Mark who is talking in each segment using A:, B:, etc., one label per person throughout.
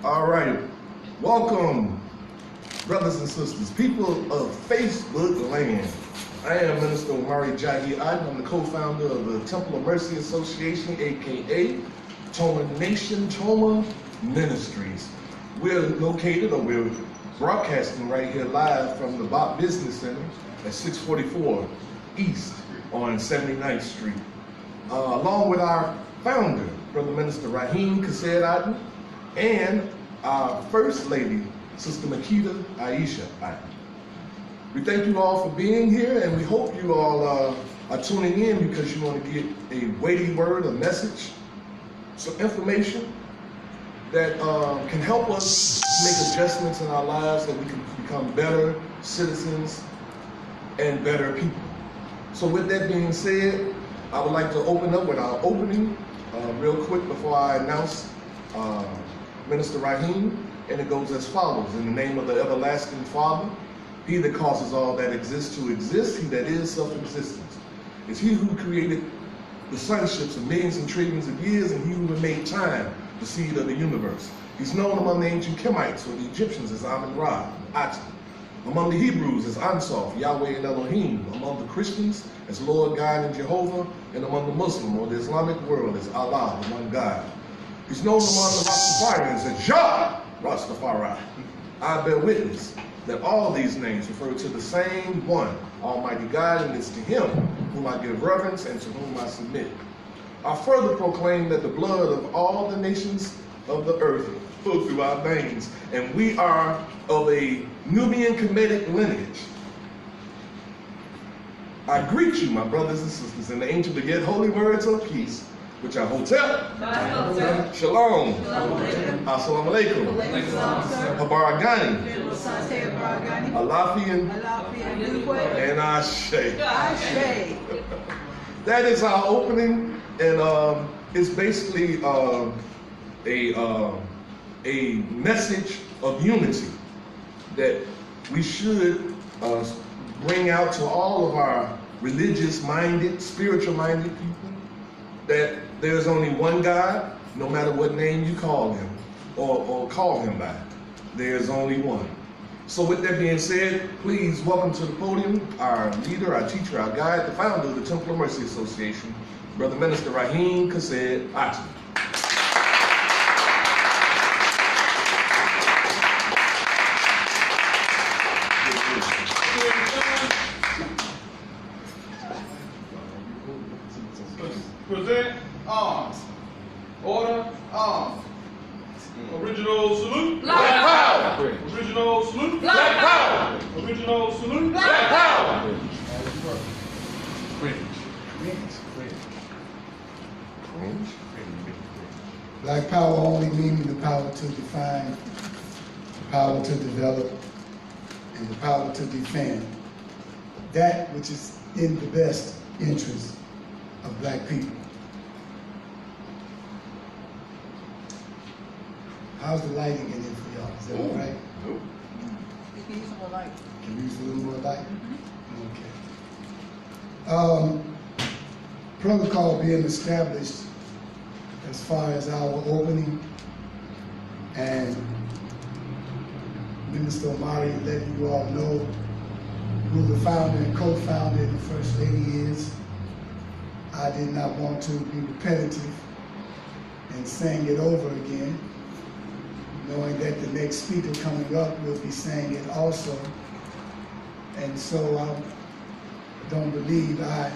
A: All right, welcome, brothers and sisters, people of Facebook land. I am Minister Omari Jahi. I'm the co-founder of the Temple of Mercy Association, aka TOMA Nation, TOMA Ministries. We're broadcasting right here live from the Bach Business Center at 644 East on 79th Street, along with our founder, Brother Minister Raheem Kased Aten, and our First Lady, Sister Makita Aisha Aten. We thank you all for being here, and we hope you all are tuning in because you want to get a weighty word, a message, some information that can help us make adjustments in our lives so we can become better citizens and better people. So with that being said, I would like to open up with our opening real quick before I announce Minister Raheem, and it goes as follows. In the name of the everlasting Father, he that causes all that exists to exist, he that is self-existence. It's he who created the sunships of millions and trillions of years, and he who made time, the seed of the universe. He's known among the ancient Kemites or the Egyptians as Amun-Ra, Aten. Among the Hebrews as Ansof, Yahweh and Elohim. Among the Christians as Lord God and Jehovah, and among the Muslim or the Islamic world as Allah, the one God. He's known among the Rastafarians as Jah Rastafari. I bear witness that all these names refer to the same one, Almighty God, and it's to him whom I give reverence and to whom I submit. I further proclaim that the blood of all the nations of the earth flow through our veins, and we are of a Nubian Kemetic lineage. I greet you, my brothers and sisters, in the ancient but yet holy words of peace, which are Hotep, Shalom, Assalamu Alaikum, Habaragani, Alafian, and Ashe. That is our opening, and it's basically a message of unity that we should bring out to all of our religious-minded, spiritual-minded people, that there's only one God, no matter what name you call him or call him by. There's only one. So with that being said, please welcome to the podium our leader, our teacher, our guide, the founder of the Temple of Mercy Association, Brother Minister Raheem Kased Aten.
B: Present arms. Order arms. Original salute.
C: Black power.
B: Original salute.
C: Black power.
B: Original salute.
C: Black power.
D: Black power only meaning the power to define, the power to develop, and the power to defend that which is in the best interest of black people. How's the lighting in it for y'all? Is that all right?
A: Nope.
C: You can use more light.
D: Can we use a little more light? Okay. Protocol being established as far as our opening, and Minister Omari letting you all know who the founder and co-founder and the First Lady is. I did not want to be repetitive and saying it over again, knowing that the next speaker coming up will be saying it also. And so I don't believe I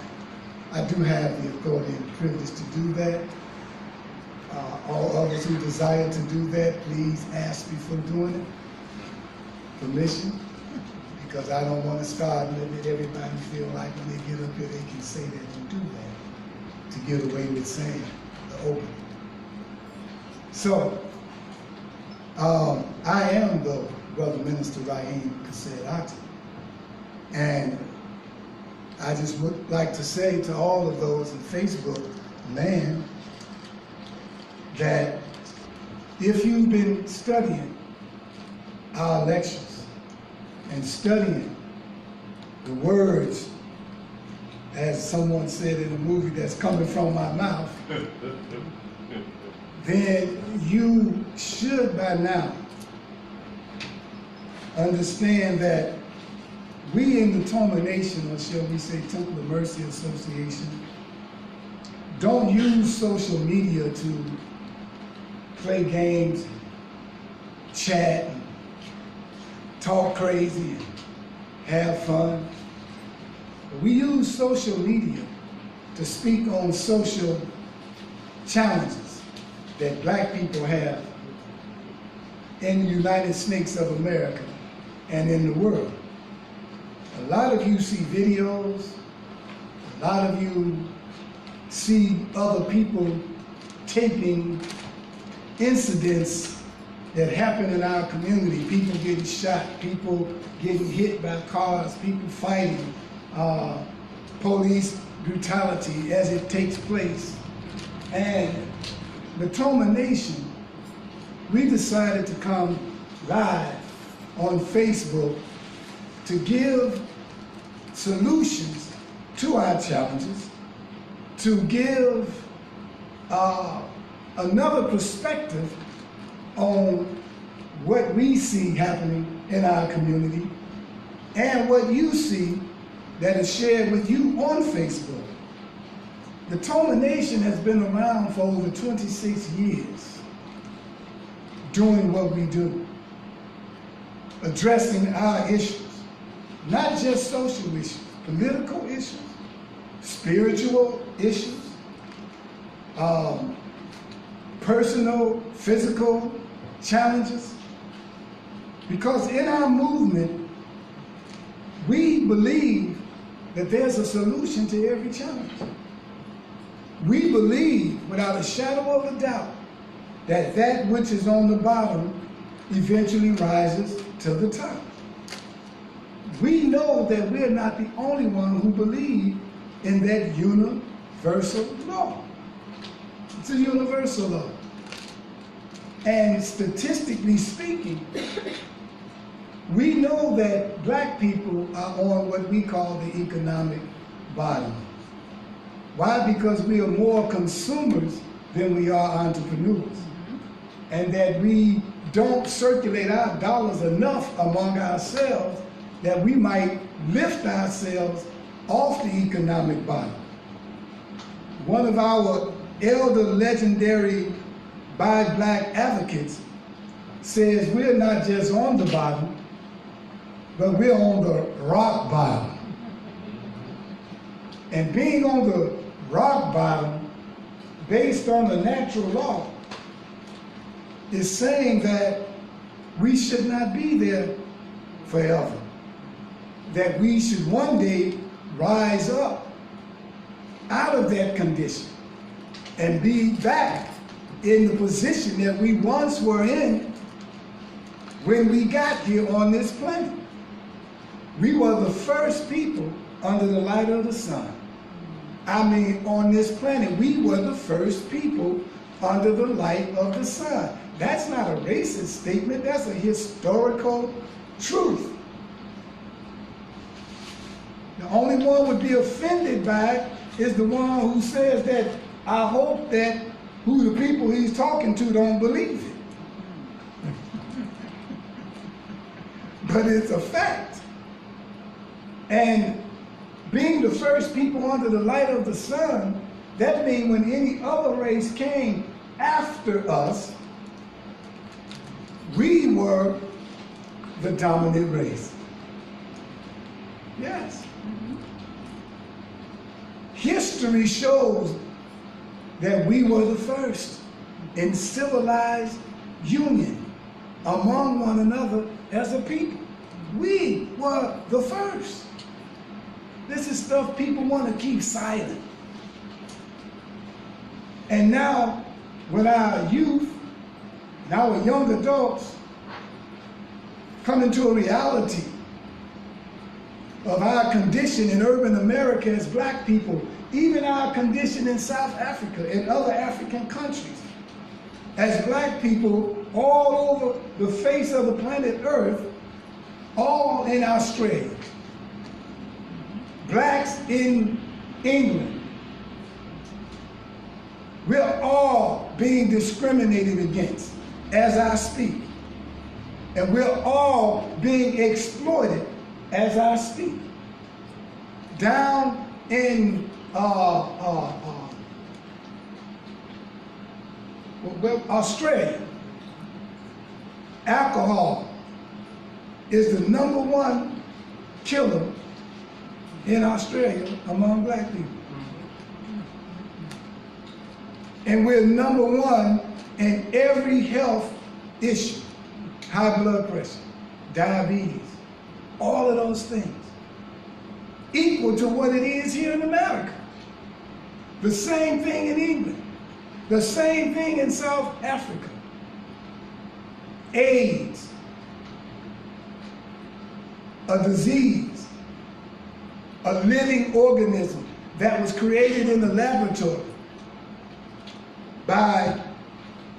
D: do have the authority and privilege to do that. All others who desire to do that, please ask before doing it, permission, because I don't want to start and let everybody feel like when they get up here they can say that and do that to get away with saying the opening. So, I am the Brother Minister Raheem Kased Aten, and I just would like to say to all of those in Facebook land that if you've been studying our lectures and studying the words, as someone said in a movie, that's coming from my mouth, then you should by now understand that we in the TOMA Nation, or shall we say Temple of Mercy Association, don't use social media to play games, chat, and talk crazy, and have fun. But we use social media to speak on social challenges that black people have in the United States of America and in the world. A lot of you see videos, a lot of you see other people taping incidents that happen in our community, people getting shot, people getting hit by cars, people fighting, police brutality as it takes place. And the TOMA Nation, we decided to come live on Facebook to give solutions to our challenges, to give another perspective on what we see happening in our community and what you see that is shared with you on Facebook. The TOMA Nation has been around for over 26 years doing what we do, addressing our issues, not just social issues, political issues, spiritual issues, personal, physical challenges. Because in our movement, we believe that there's a solution to every challenge. We believe, without a shadow of a doubt, that that which is on the bottom eventually rises to the top. We know that we're not the only one who believe in that universal law. It's a universal law. And statistically speaking, we know that black people are on what we call the economic bottom. Why? Because we are more consumers than we are entrepreneurs. And that we don't circulate our dollars enough among ourselves that we might lift ourselves off the economic bottom. One of our elder legendary Buy Black advocates says we're not just on the bottom, but we're on the rock bottom. And being on the rock bottom, based on the natural law, is saying that we should not be there forever. That we should one day rise up out of that condition and be back in the position that we once were in when we got here on this planet. We were the first people under the light of the sun. I mean, on this planet, we were the first people under the light of the sun. That's not a racist statement, that's a historical truth. The only one would be offended by it is the one who says that I hope that who the people he's talking to don't believe it. But it's a fact. And being the first people under the light of the sun, that means when any other race came after us, we were the dominant race. Yes. History shows that we were the first in civilized union among one another as a people. We were the first. This is stuff people want to keep silent. And now, with our youth and our young adults coming to a reality of our condition in urban America as black people, even our condition in South Africa and other African countries, as black people all over the face of the planet Earth, all in Australia, blacks in England, we're all being discriminated against as I speak. And we're all being exploited as I speak. Down in Australia, alcohol is the #1 killer in Australia among black people. And we're #1 in every health issue. High blood pressure, diabetes, all of those things. Equal to what it is here in America. The same thing in England. The same thing in South Africa. AIDS, a disease, a living organism that was created in the laboratory by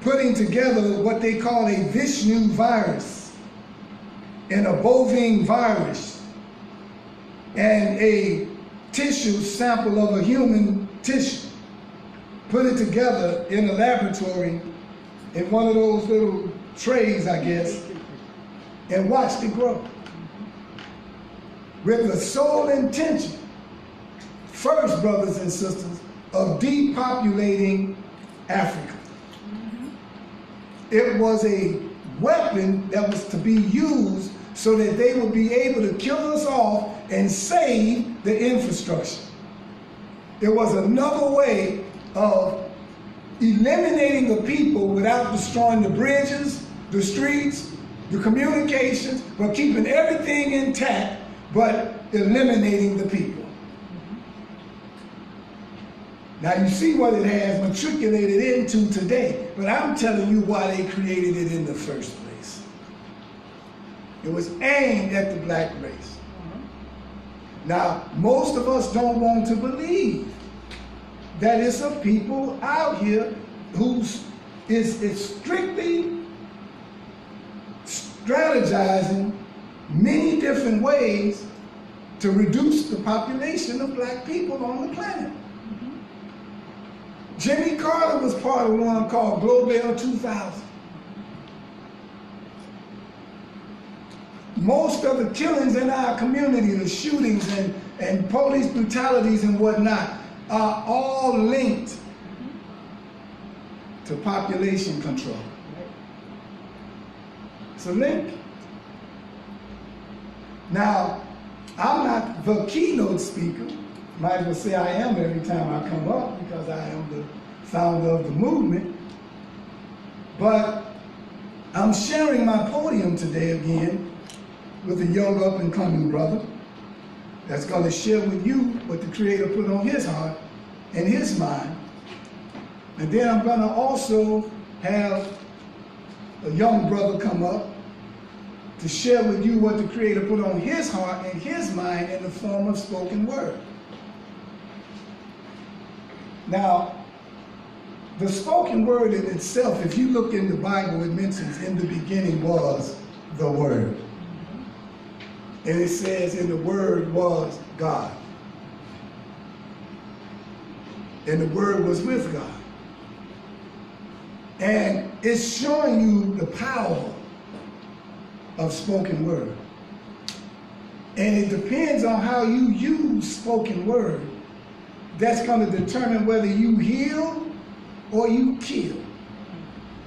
D: putting together what they call a Vishnu virus and a bovine virus and a tissue sample of a human tissue. Put it together in a laboratory in one of those little trays, I guess, and watched it grow. With the sole intention, first, brothers and sisters, of depopulating Africa. It was a weapon that was to be used so that they would be able to kill us off and save the infrastructure. It was another way of eliminating the people without destroying the bridges, the streets, the communications, but keeping everything intact, but eliminating the people. Now you see what it has matriculated into today, but I'm telling you why they created it in the first place. It was aimed at the black race. Now, most of us don't want to believe that it's a people out here who is strictly strategizing many different ways to reduce the population of black people on the planet. Jimmy Carter was part of one called Global 2000. Most of the killings in our community, the shootings and police brutalities and whatnot, are all linked to population control. It's a link. Now, I'm not the keynote speaker. Might as well say I am every time I come up because I am the founder of the movement. But I'm sharing my podium today again with a young up-and-coming brother that's going to share with you what the Creator put on his heart and his mind. And then I'm going to also have a young brother come up to share with you what the Creator put on his heart and his mind in the form of spoken word. Now, the spoken word in itself, if you look in the Bible, it mentions in the beginning was the Word. And it says in the Word was God. And the Word was with God. And it's showing you the power of spoken word. And it depends on how you use spoken word. That's going to determine whether you heal or you kill.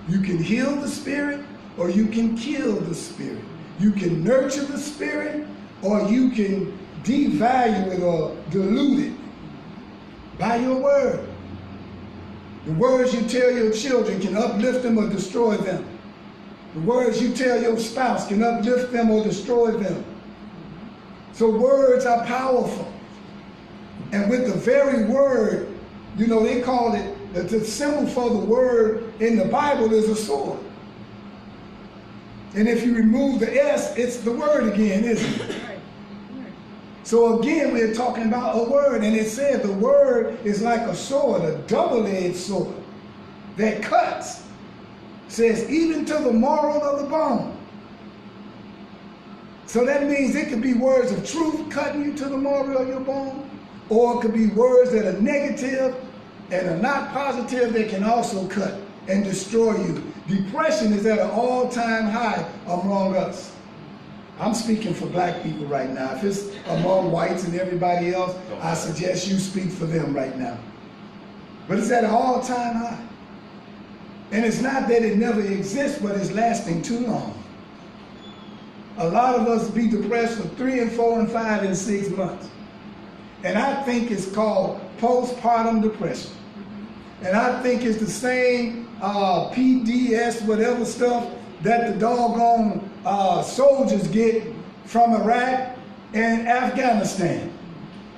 D: You can heal the spirit or you can kill the spirit. You can nurture the spirit or you can devalue it or dilute it by your word. The words you tell your children can uplift them or destroy them. The words you tell your spouse can uplift them or destroy them. So words are powerful. And with the very word, you know, they call it, the symbol for the word in the Bible is a sword. And if you remove the S, it's the word again, isn't it? So again, we're talking about a word, and it said the word is like a sword, a double-edged sword that cuts. It says even to the marrow of the bone. So that means it could be words of truth cutting you to the marrow of your bone, or it could be words that are negative and are not positive that can also cut and destroy you. Depression is at an all-time high among us. I'm speaking for black people right now. If it's among whites and everybody else, I suggest you speak for them right now. But it's at an all-time high. And it's not that it never exists, but it's lasting too long. A lot of us be depressed for 3 and 4 and 5 and 6 months. And I think it's called postpartum depression. And I think it's the same PDS, whatever stuff that the doggone soldiers get from Iraq and Afghanistan.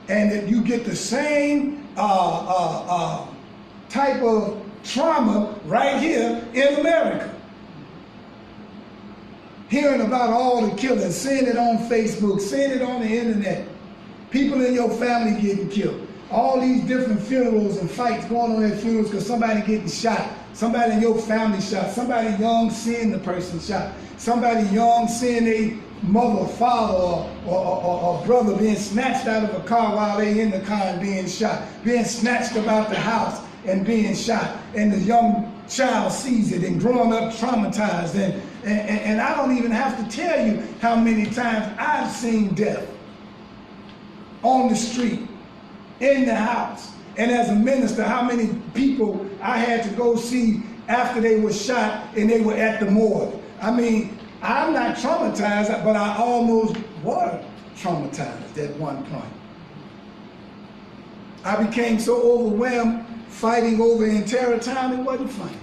D: And that you get the same type of trauma right here in America. Hearing about all the killing, seeing it on Facebook, seeing it on the internet, people in your family getting killed. All these different funerals and fights going on at funerals because somebody getting shot. Somebody in your family shot. Somebody young seeing the person shot. Somebody young seeing a mother, father, or brother being snatched out of a car while they in the car and being shot. Being snatched about the house and being shot. And the young child sees it and growing up traumatized. And I don't even have to tell you how many times I've seen death on the street, in the house, and as a minister, how many people I had to go see after they were shot and they were at the morgue. I mean, I'm not traumatized, but I almost was traumatized at one point. I became so overwhelmed fighting over in Terrortown, it wasn't funny.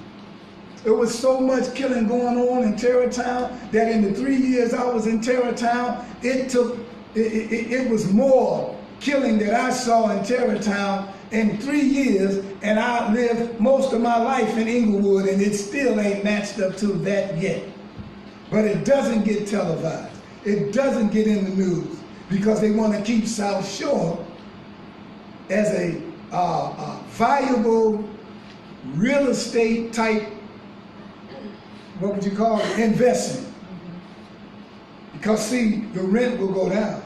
D: There was so much killing going on in Terrortown that in the 3 years I was in Terrortown, it was more killing that I saw in Terrortown in 3 years, and I lived most of my life in Inglewood, and it still ain't matched up to that yet. But it doesn't get televised. It doesn't get in the news because they want to keep South Shore as a valuable real estate type, what would you call it, investment. Because see, the rent will go down.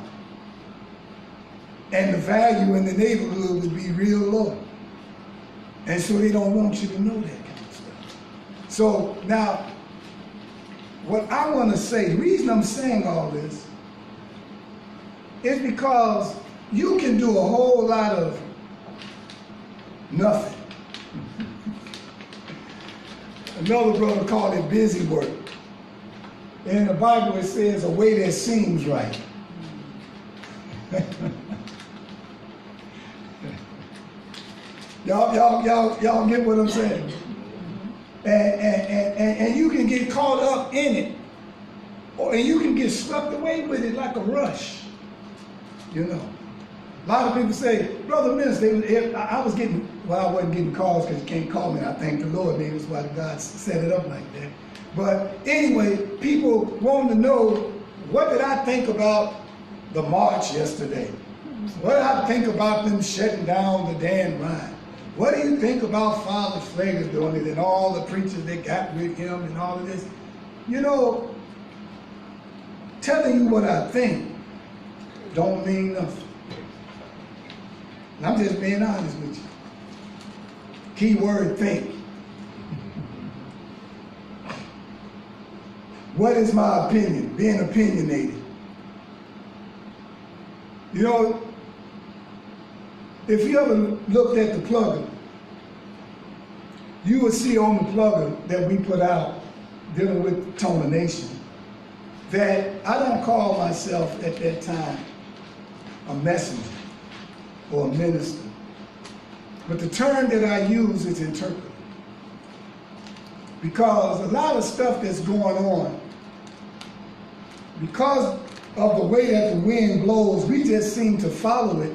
D: And the value in the neighborhood would be real low. And so they don't want you to know that kind of stuff. So now, what I want to say, the reason I'm saying all this is because you can do a whole lot of nothing. Another brother called it busy work. In the Bible it says a way that seems right. Y'all get what I'm saying? And you can get caught up in it, and you can get swept away with it like a rush. You know, a lot of people say, Brother Minister, I wasn't getting calls because you can't call me. I thank the Lord, maybe that's why God set it up like that. But anyway, people want to know, what did I think about the march yesterday? What did I think about them shutting down the Dan Ryan? What do you think about Father Flager doing it and all the preachers that got with him and all of this? You know, telling you what I think don't mean nothing. And I'm just being honest with you. Key word, think. What is my opinion? Being opinionated. You know, if you ever looked at the plugger, you would see on the plugger that we put out dealing with TOMA Nation that I don't call myself at that time a messenger or a minister, but the term that I use is interpreter. Because a lot of stuff that's going on, because of the way that the wind blows, we just seem to follow it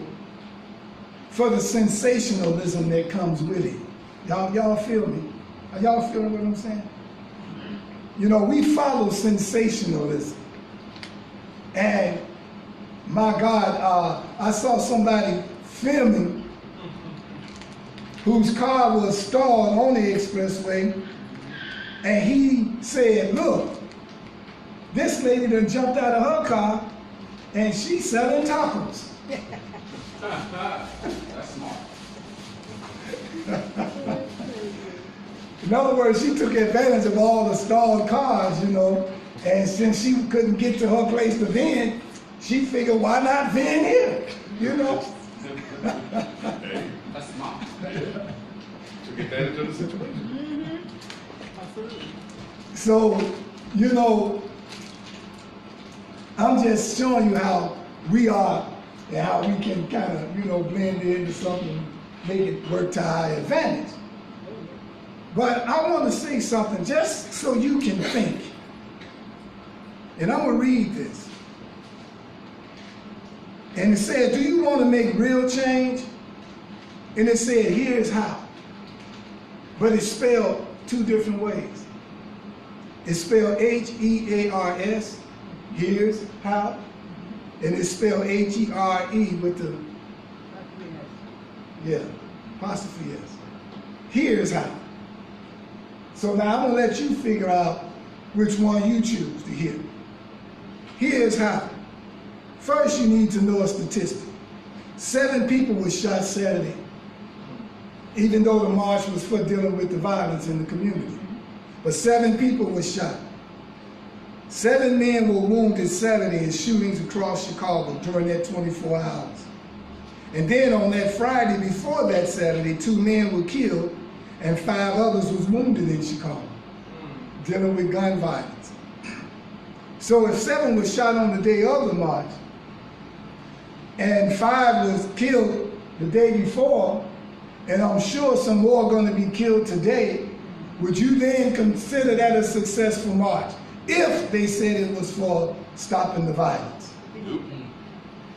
D: for the sensationalism that comes with it. Y'all feel me? Are y'all feeling what I'm saying? You know, we follow sensationalism. And my God, I saw somebody filming whose car was stalled on the expressway, and he said, look, this lady done jumped out of her car and she's selling tacos.
B: That's smart.
D: In other words, she took advantage of all the stalled cars, you know, and since she couldn't get to her place to vend, she figured, why not vend here, you know?
A: Hey,
C: That's smart.
A: took advantage of the situation.
D: So, you know, I'm just showing you how we are and how we can kind of, you know, blend into something, make it work to our advantage. But I want to say something just so you can think. And I'm going to read this. And it said, do you want to make real change? And it said, here's how. But it's spelled two different ways. It's spelled H-E-A-R-S, here's how. And it's spelled H-E-R-E with the, yeah, apostrophe S. Here's how. So now I'm going to let you figure out which one you choose to hear. Here's how. First, you need to know a statistic. 7 people were shot Saturday, even though the march was for dealing with the violence in the community. But 7 people were shot. 7 men were wounded Saturday in shootings across Chicago during that 24 hours. And then on that Friday before that Saturday, 2 men were killed and 5 others was wounded in Chicago, dealing with gun violence. So if 7 was shot on the day of the march, and 5 was killed the day before, and I'm sure some more are going to be killed today, would you then consider that a successful march? If they said it was for stopping the violence.
A: Nope.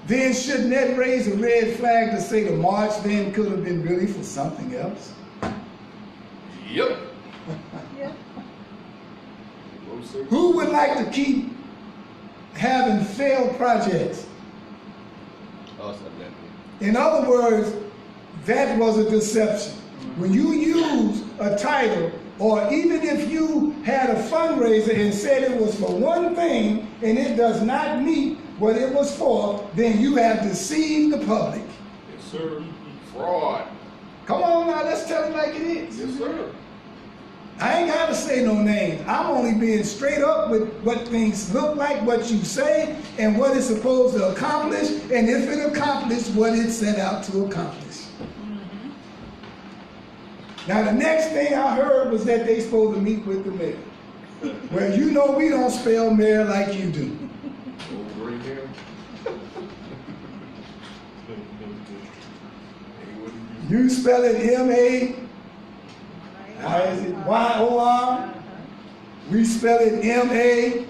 D: Then shouldn't that raise a red flag to say the march then could have been really for something else?
A: Yep.
C: Yeah.
D: Who would like to keep having failed projects? In other words, that was a deception. When you use a title, or even if you had a fundraiser and said it was for one thing and it does not meet what it was for, then you have deceived the public.
A: Yes, sir. Fraud.
D: Come on now, let's tell it like it is.
A: Yes, sir.
D: I ain't gotta say no names. I'm only being straight up with what things look like, what you say, and what it's supposed to accomplish, and if it accomplished what it set out to accomplish. Now the next thing I heard was that they supposed to meet with the mayor. Well, you know we don't spell mayor like you do.
A: Old gray hair.
D: You spell it M-A, how is it, Y-O-R? We spell it M-A-R-E.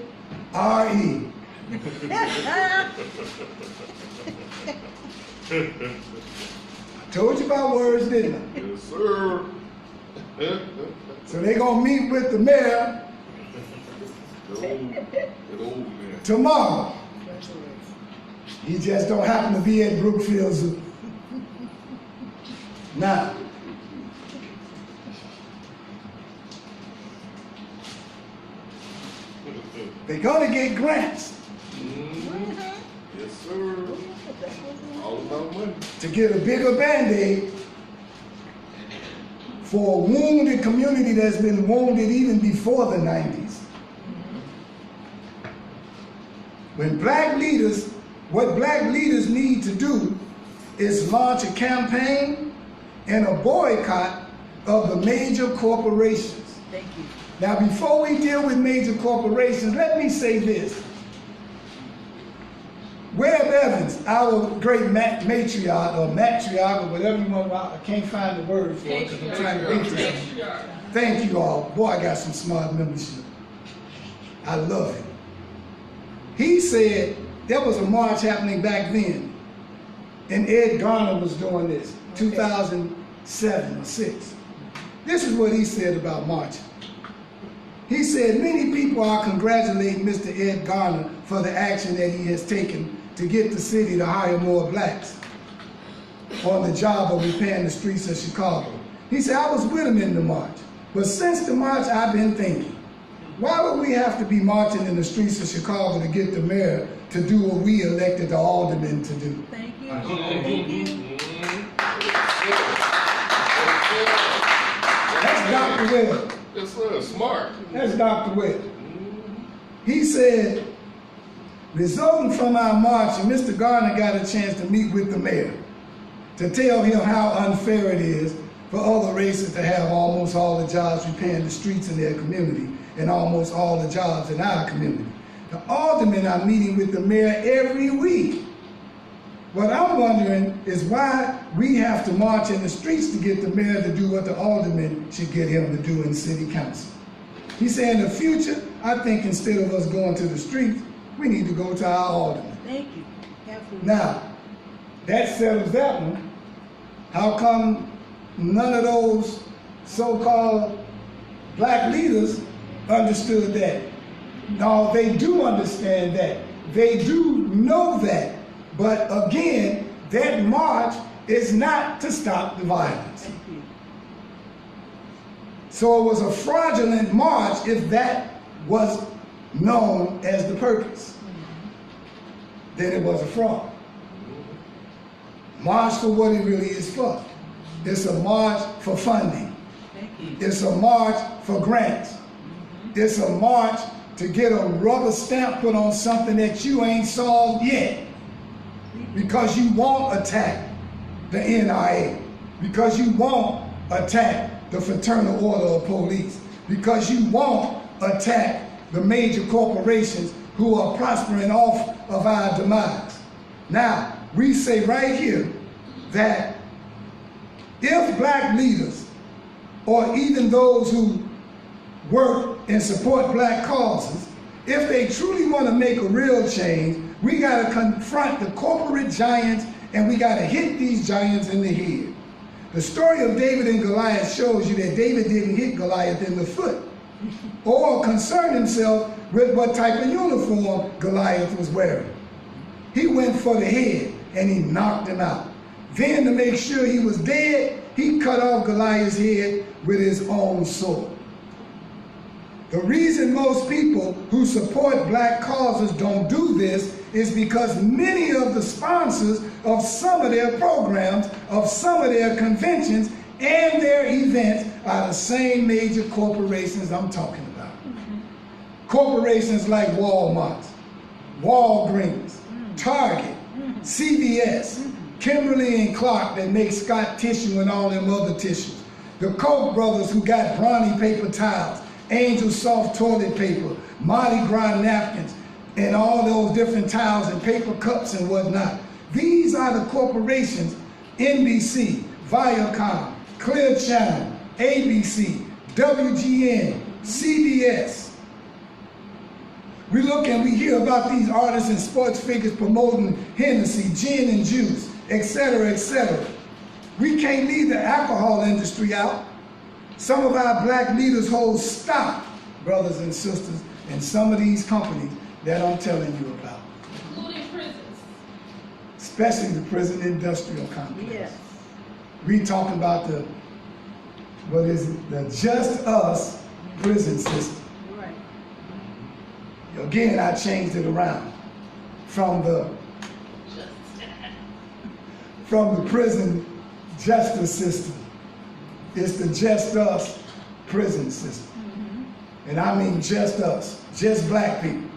D: I told you about words, didn't I?
A: Yes, sir.
D: So they're gonna meet with the mayor
A: That old man.
D: tomorrow. He just don't happen to be at Brookfield Zoo. Now, they're gonna get grants
A: Yes, sir. All about money.
D: to get a bigger Band-Aid for a wounded community that's been wounded even before the 90s. When black leaders, what black leaders need to do is launch a campaign and a boycott of the major corporations.
C: Thank you.
D: Now, before we deal with major corporations, let me say this. Webb Evans, our great matriarch, or matriarch, or whatever you want, I can't find the word for it because I'm trying to think of something. Thank you all. Boy, I got some smart membership. I love it. He said there was a march happening back then, and Ed Garner was doing this, 2007 or 6. This is what he said about marching. He said, many people are congratulating Mr. Ed Garner for the action that he has taken to get the city to hire more blacks on the job of repairing the streets of Chicago. He said, I was with him in the march. But since the march, I've been thinking, why would we have to be marching in the streets of Chicago to get the mayor to do what we elected the aldermen to do?
C: Thank you.
D: That's That's Dr. Webb.
A: Yes, sir. Smart.
D: That's Dr. Webb. He said, resulting from our march, and Mr. Gardner got a chance to meet with the mayor to tell him how unfair it is for other races to have almost all the jobs repairing the streets in their community and almost all the jobs in our community. The aldermen are meeting with the mayor every week. What I'm wondering is why we have to march in the streets to get the mayor to do what the aldermen should get him to do in city council. He said in the future, I think instead of us going to the streets, we need to go to our aldermen.
C: Thank you. Absolutely.
D: Now, that settles that one. How come none of those so-called black leaders understood that? No, they do understand that. They do know that. But again, that march is not to stop the violence.
C: Thank you.
D: So it was a fraudulent march if that was known as the purpose. Then it was a fraud. March for what it really is for. It's a march for funding.
C: Thank you.
D: It's a march for grants. It's a march to get a rubber stamp put on something that you ain't solved yet. Because you won't attack the NIA. Because you won't attack the Fraternal Order of Police. Because you won't attack the major corporations who are prospering off of our demise. Now, we say right here that if black leaders, or even those who work and support black causes, if they truly want to make a real change, we got to confront the corporate giants and we got to hit these giants in the head. The story of David and Goliath shows you that David didn't hit Goliath in the foot or concern himself with what type of uniform Goliath was wearing. He went for the head and he knocked him out. Then to make sure he was dead, he cut off Goliath's head with his own sword. The reason most people who support black causes don't do this is because many of the sponsors of some of their programs, of some of their conventions, and their events are the same major corporations I'm talking about. Corporations like Walmart, Walgreens, Target, CVS, Kimberly and Clark that make Scott tissue and all them other tissues. The Koch brothers who got Brawny paper towels, Angel soft toilet paper, Mardi Gras napkins, and all those different towels and paper cups and whatnot. These are the corporations, NBC, Viacom, Clear Channel, ABC, WGN, CBS. We look and we hear about these artists and sports figures promoting Hennessy, gin and juice, etc., etc. We can't leave the alcohol industry out. Some of our black leaders hold stock, brothers and sisters, in some of these companies that I'm telling you about.
E: Including prisons.
D: Especially the prison industrial complex.
C: Yes.
D: We talking about the, what is it, the Just Us prison system.
C: Right.
D: Again, I changed it around from the prison justice system. It's the Just Us prison system. And I mean just us, just black people.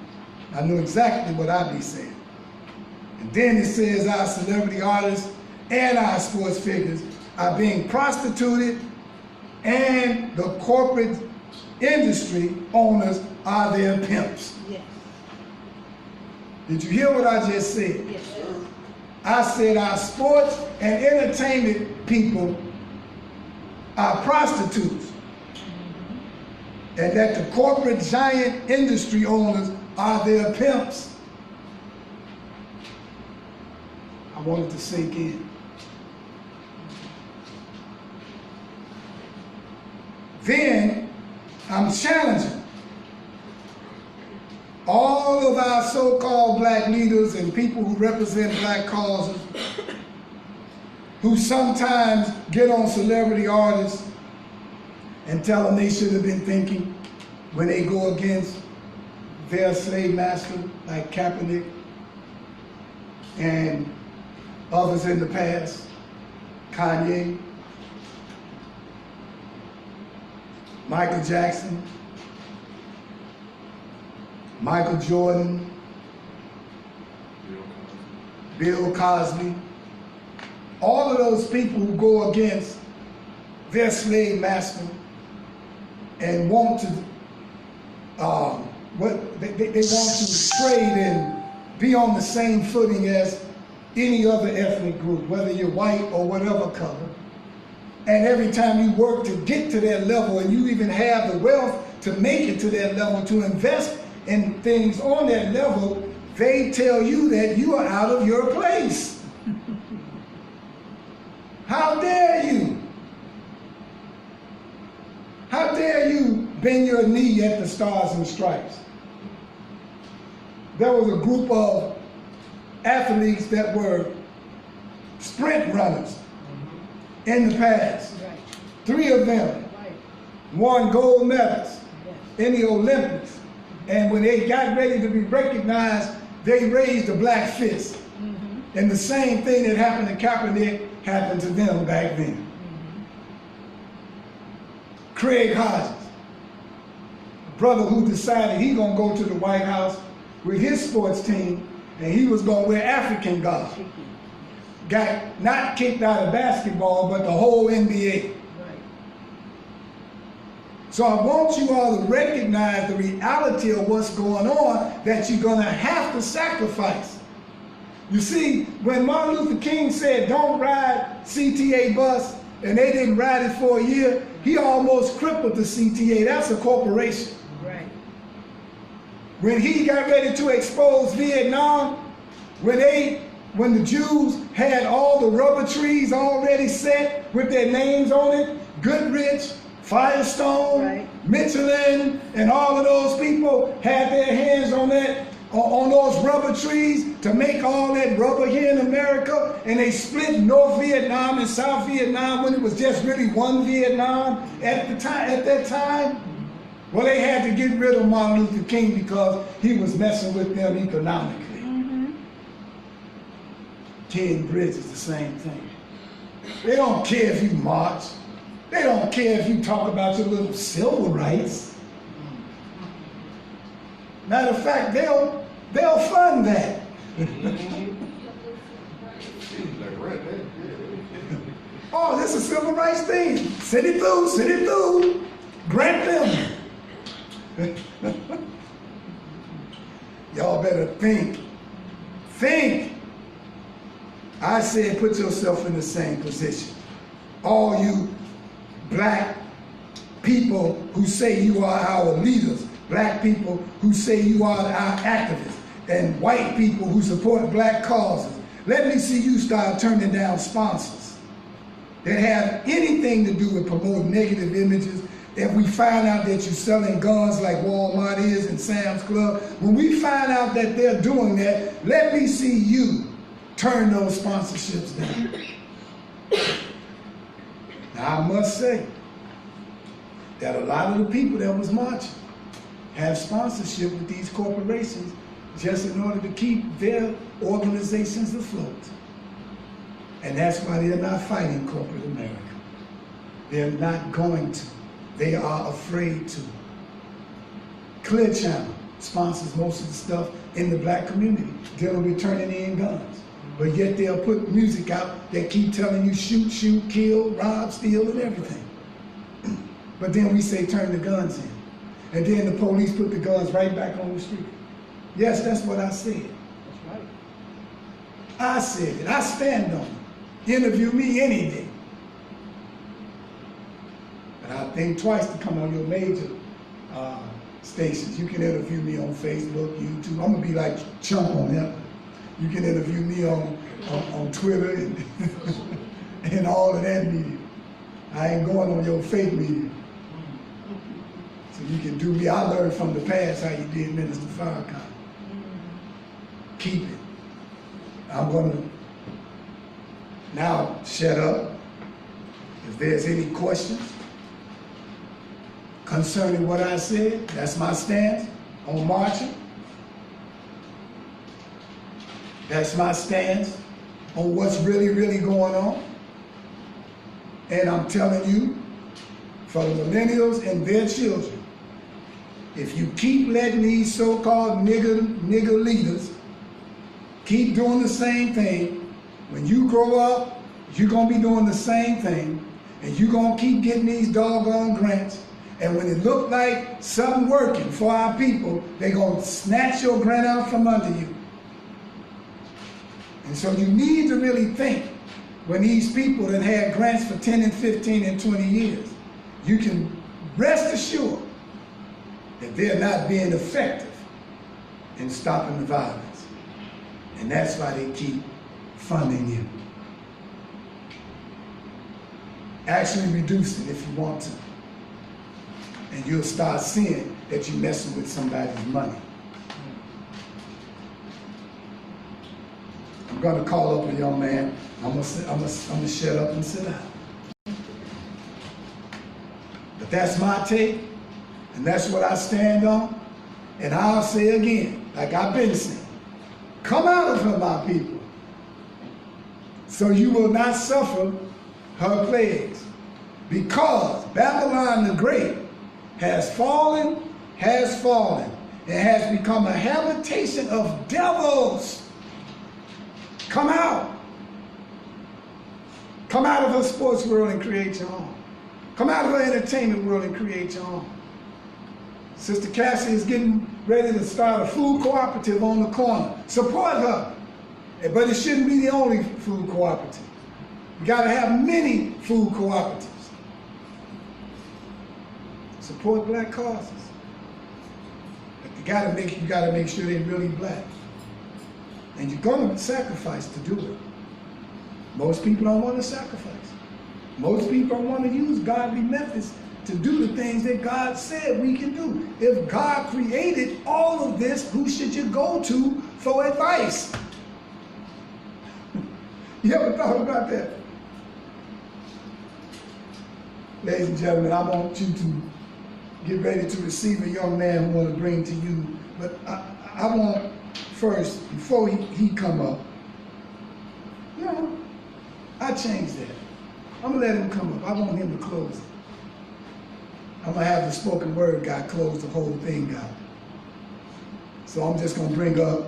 D: I know exactly what I be saying. And then it says our celebrity artists and our sports figures are being prostituted and the corporate industry owners are their pimps.
C: Yes.
D: Did you hear what I just said?
C: Yes.
D: I said our sports and entertainment people are prostitutes. And that the corporate giant industry owners are their pimps. I wanted to sink in. Then I'm challenging all of our so-called black leaders and people who represent black causes who sometimes get on celebrity artists and tell them they should have been thinking when they go against their slave master like Kaepernick and others in the past, Kanye. Michael Jackson, Michael Jordan, Bill Cosby, all of those people who go against their slave master and want to, they want to trade and be on the same footing as any other ethnic group, whether you're white or whatever color. And every time you work to get to that level, and you even have the wealth to make it to that level, to invest in things on that level, they tell you that you are out of your place. How dare you? How dare you bend your knee at the Stars and Stripes? There was a group of athletes that were sprint runners in the past.
C: Right.
D: 3 of them
C: Right.
D: won gold medals
C: Yes.
D: in the Olympics. And when they got ready to be recognized, they raised a black fist.
C: Mm-hmm.
D: And the same thing that happened to Kaepernick happened to them back then.
C: Mm-hmm.
D: Craig Hodges, a brother who decided he gonna go to the White House with his sports team, and he was gonna wear African garb. Got not kicked out of basketball, but the whole NBA.
C: Right.
D: So I want you all to recognize the reality of what's going on, that you're gonna have to sacrifice. You see, when Martin Luther King said, don't ride CTA bus, and they didn't ride it for a year, he almost crippled the CTA. That's a corporation.
C: Right.
D: When he got ready to expose Vietnam, when the Jews had all the rubber trees already set with their names on it, Goodrich, Firestone,
C: Right.
D: Michelin, and all of those people had their hands on those rubber trees to make all that rubber here in America, and they split North Vietnam and South Vietnam when it was just really one Vietnam at that time. Well, they had to get rid of Martin Luther King because he was messing with them economically.
C: Mm-hmm.
D: King Bridge is the same thing. They don't care if you march. They don't care if you talk about your little civil rights. Matter of fact, they'll fund that. Oh, this is a civil rights thing. City through. Grant them. Y'all better think. Think. I said put yourself in the same position. All you black people who say you are our leaders, black people who say you are our activists, and white people who support black causes, let me see you start turning down sponsors that have anything to do with promoting negative images. If we find out that you're selling guns like Walmart is and Sam's Club, when we find out that they're doing that, let me see you turn those sponsorships down. Now, I must say that a lot of the people that was marching have sponsorship with these corporations just in order to keep their organizations afloat. And that's why they're not fighting corporate America. They're not going to. They are afraid to. Clear Channel sponsors most of the stuff in the black community dealing with turning in guns. But yet they'll put music out that keep telling you shoot, kill, rob, steal, and everything. But then we say turn the guns in. And then the police put the guns right back on the street. Yes, that's what I said.
C: That's right.
D: I said it. I stand on it. Interview me any day. And I think twice to come on your major stations. You can interview me on Facebook, YouTube. I'm gonna be like Chump on that. You can interview me on Twitter and, and all of that media. I ain't going on your fake media. So you can do me. I learned from the past how you did Minister Farrakhan. Keep it. I'm gonna now shut up. If there's any questions concerning what I said, that's my stance on marching. That's my stance on what's really going on. And I'm telling you, for the millennials and their children. If you keep letting these so-called nigger leaders keep doing the same thing, when you grow up, you're gonna be doing the same thing, and you're gonna keep getting these doggone grants, and when it look like something working for our people, they're gonna snatch your grant out from under you. And so you need to really think, when these people that had grants for 10 and 15 and 20 years, you can rest assured that they're not being effective in stopping the violence. And that's why they keep funding you. Actually reduce it if you want to. And you'll start seeing that you're messing with somebody's money. I'm gonna call up a young man. I'm gonna shut up and sit down. But that's my take, and that's what I stand on. And I'll say again, like I've been saying, come out of her, my people, so you will not suffer her plagues. Because Babylon the Great has fallen, and has become a habitation of devils. Come out. Come out of her sports world and create your own. Come out of her entertainment world and create your own. Sister Cassie is getting ready to start a food cooperative on the corner. Support her. But it shouldn't be the only food cooperative. You gotta have many food cooperatives. Support black causes. But you gotta make sure they're really black. And you're gonna sacrifice to do it. Most people don't want to sacrifice. Most people don't want to use godly methods to do the things that God said we can do. If God created all of this, who should you go to for advice? You ever thought about that? Ladies and gentlemen, I want you to get ready to receive a young man who want to bring to you. But I want first, before he come up, you know, I changed that. I'm gonna let him come up. I want him to close it. I'm gonna have the spoken word guy close the whole thing out. So I'm just gonna bring up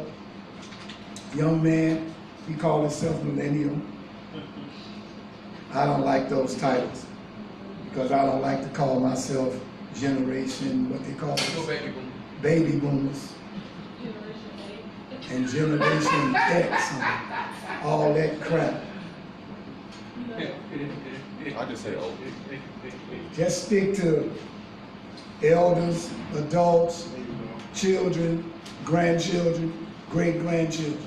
D: a young man. He called himself millennial. I don't like those titles because I don't like to call myself generation, what they call it, baby boomers. And Generation X and all that crap.
B: I just say old.
D: Just stick to elders, adults, children, grandchildren, great-grandchildren.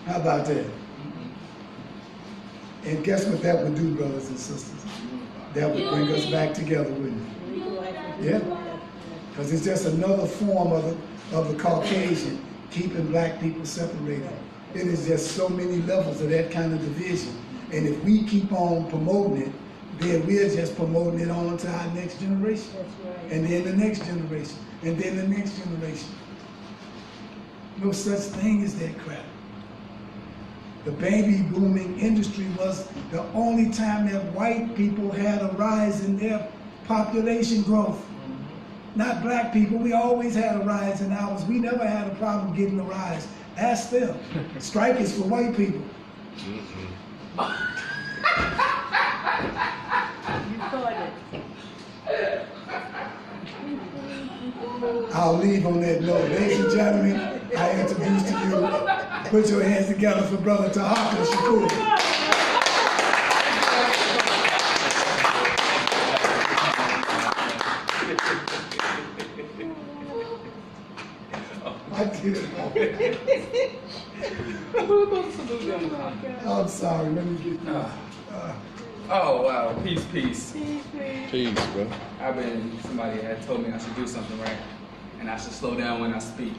D: How about that? And guess what that would do, brothers and sisters? That would bring us back together, wouldn't it? Yeah? Because it's just another form of the Caucasian keeping black people separated. It is just so many levels of that kind of division. And if we keep on promoting it, then we're just promoting it on to our next generation.
C: That's right.
D: And then the next generation. And then the next generation. No such thing as that crap. The baby booming industry was the only time that white people had a rise in their population growth. Not black people. We always had a rise in ours. We never had a problem getting a rise. Ask them. Strike is for white people.
C: You caught it.
D: I'll leave on that note. Ladies and gentlemen, I introduce to you, put your hands together for Brother Tahaka Shakur. I did it. I'm sorry, let me get
E: Oh wow, peace, peace.
A: Peace, bro.
E: Somebody had told me I should do something right, and I should slow down when I speak,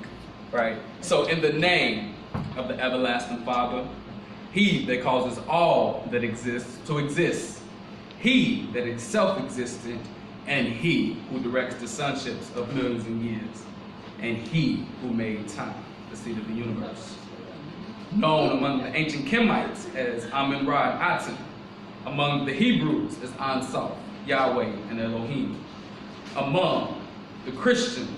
E: right? So in the name of the everlasting Father, He that causes all that exists to exist, He that is self-existent, and He who directs the sonships of millions and years, and He who made time, the seat of the universe. Known among the ancient Kemites as Amun-Ra and Aten, among the Hebrews as Ansaf, Yahweh and Elohim. Among the Christians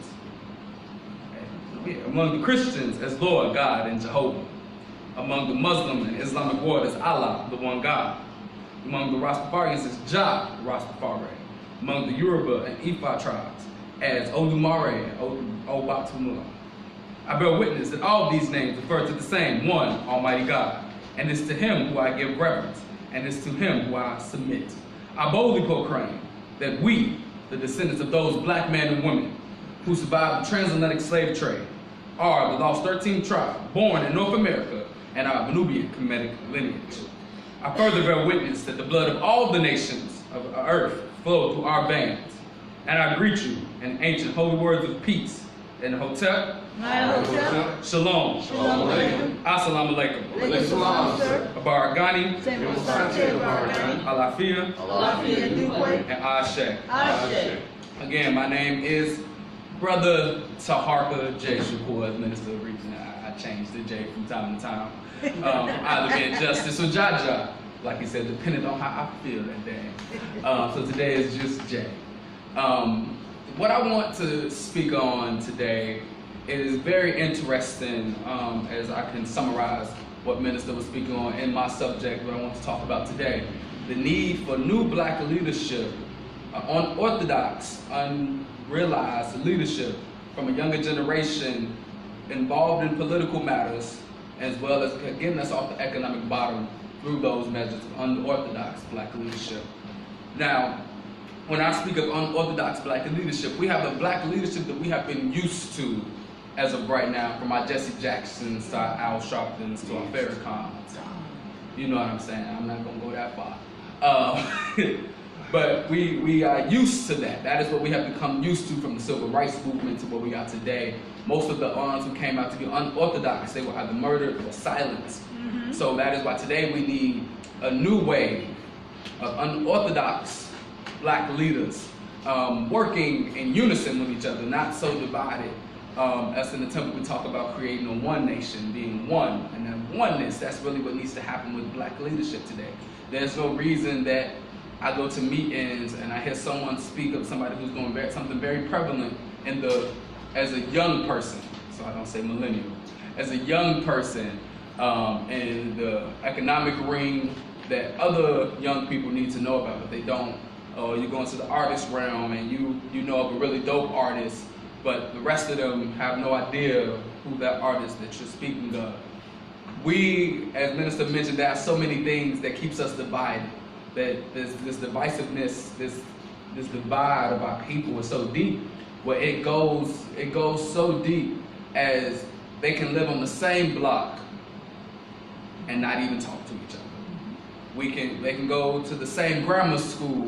E: as Lord, God, and Jehovah. Among the Muslim and Islamic world as Allah, the one God. Among the Rastafarians as Jah, Rastafari. Among the Yoruba and Ifa tribes as Olumare and Obatumula. I bear witness that all of these names refer to the same one Almighty God, and it's to Him who I give reverence, and it's to Him who I submit. I boldly proclaim that we, the descendants of those black men and women who survived the transatlantic slave trade, are the lost 13th tribe born in North America and our Nubian Kemetic lineage. I further bear witness that the blood of all the nations of earth flow through our veins, and I greet you in ancient holy words of peace. In Hotep, Shalom, Assalamu alaikum, Abaragani, Alafia, and Ashe. Again, my name is Brother Taharka J. Shakur, as Minister of Region. I changed the J from time to time. Either being Justice or Jaja, like he said, depending on how I feel that day. So today is just J. What I want to speak on today is very interesting, as I can summarize what Minister was speaking on in my subject, what I want to talk about today. The need for new black leadership, unorthodox, unrealized leadership from a younger generation involved in political matters, as well as getting us off the economic bottom through those measures of unorthodox black leadership. Now, when I speak of unorthodox black leadership, we have a black leadership that we have been used to as of right now, from our Jesse Jacksons to our Al Sharptons to our Farrakhans. You know what I'm saying? I'm not going to go that far. But we are used to that. That is what we have become used to from the civil rights movement to what we got today. Most of the ones who came out to be unorthodox, they were either murdered or silenced. So that is why today we need a new wave of unorthodox black leaders working in unison with each other, not so divided. As in the temple, we talk about creating a one nation, being one, and that oneness, that's really what needs to happen with black leadership today. There's no reason that I go to meetings and I hear someone speak of somebody who's doing something very prevalent as a young person, so I don't say millennial, as a young person in the economic ring that other young people need to know about, but they don't. You go into the artist realm and you know of a really dope artist, but the rest of them have no idea who that artist that you're speaking of. We, as Minister mentioned, there are so many things that keeps us divided. That this divisiveness, this divide of our people is so deep, where it goes so deep as they can live on the same block and not even talk to each other. They can go to the same grammar school,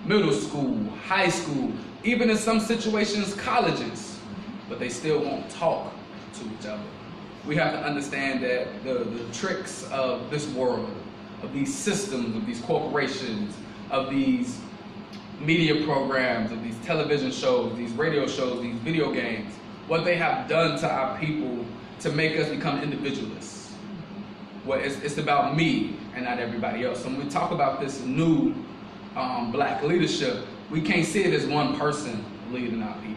E: middle school, high school, even in some situations, colleges, but they still won't talk to each other. We have to understand that the tricks of this world, of these systems, of these corporations, of these media programs, of these television shows, these radio shows, these video games, what they have done to our people to make us become individualists. Well, it's about me and not everybody else. So when we talk about this new black leadership, we can't see it as one person leading our people.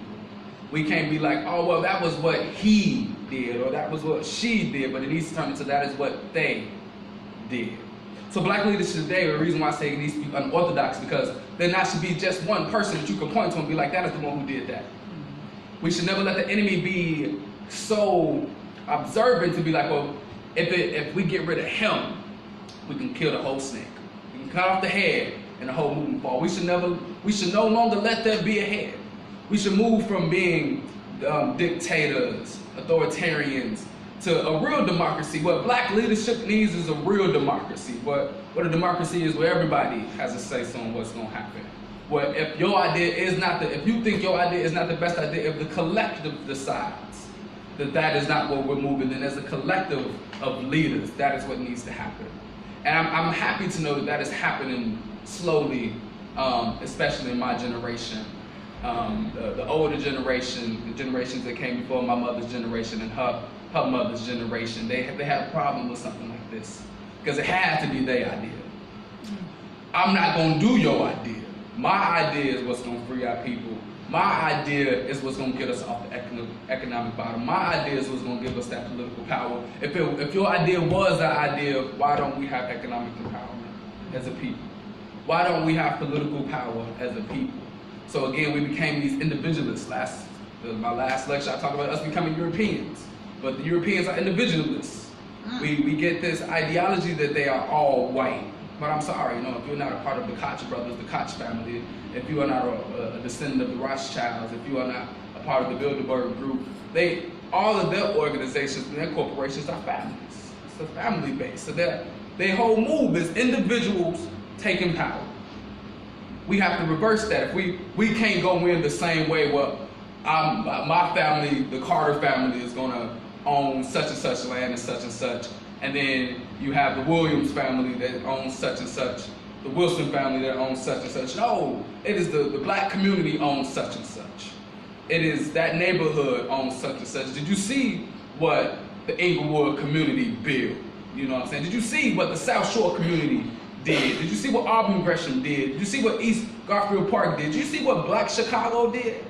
E: We can't be like, oh, well, that was what he did, or that was what she did, but it needs to turn into that is what they did. So black leadership today, the reason why I say it needs to be unorthodox, because there not should be just one person that you can point to and be like, that is the one who did that. We should never let the enemy be so observant to be like, well, if we get rid of him, we can kill the whole snake. We can cut off the head and the whole movement fall. We should no longer let there be a head. We should move from being dictators, authoritarians, to a real democracy. What black leadership needs is a real democracy. What a democracy is, where everybody has a say so on what's going to happen. Where if your idea is if you think your idea is not the best idea, if the collective decides that is not what we're moving, then as a collective of leaders, that is what needs to happen. And I'm happy to know that is happening slowly, especially in my generation. The older generation, the generations that came before my mother's generation and her mother's generation, they had a problem with something like this, because it had to be their idea. I'm not going to do your idea. My idea is what's going to free our people. My idea is what's going to get us off the economic bottom. My idea is what's going to give us that political power. If your idea was that idea, why don't we have economic empowerment as a people? Why don't we have political power as a people? So again, we became these individualists. My last lecture, I talked about us becoming Europeans, but the Europeans are individualists. We get this ideology that they are all white. But I'm sorry, if you're not a part of the Koch brothers, the Koch family, if you are not a descendant of the Rothschilds, if you are not a part of the Bilderberg group, all of their organizations and their corporations are families. It's a family base. So their whole move is individuals taking power. We have to reverse that. If we can't go in the same way, my family, the Carter family, is going to own such and such land and such, and then you have the Williams family that owns such and such, the Wilson family that owns such and such. No, it is the black community owns such and such. It is that neighborhood owns such and such. Did you see what the Inglewood community built? You know what I'm saying? Did you see what the South Shore community did? Did you see what Auburn Gresham did? Did you see what East Garfield Park did? Did you see what Black Chicago did?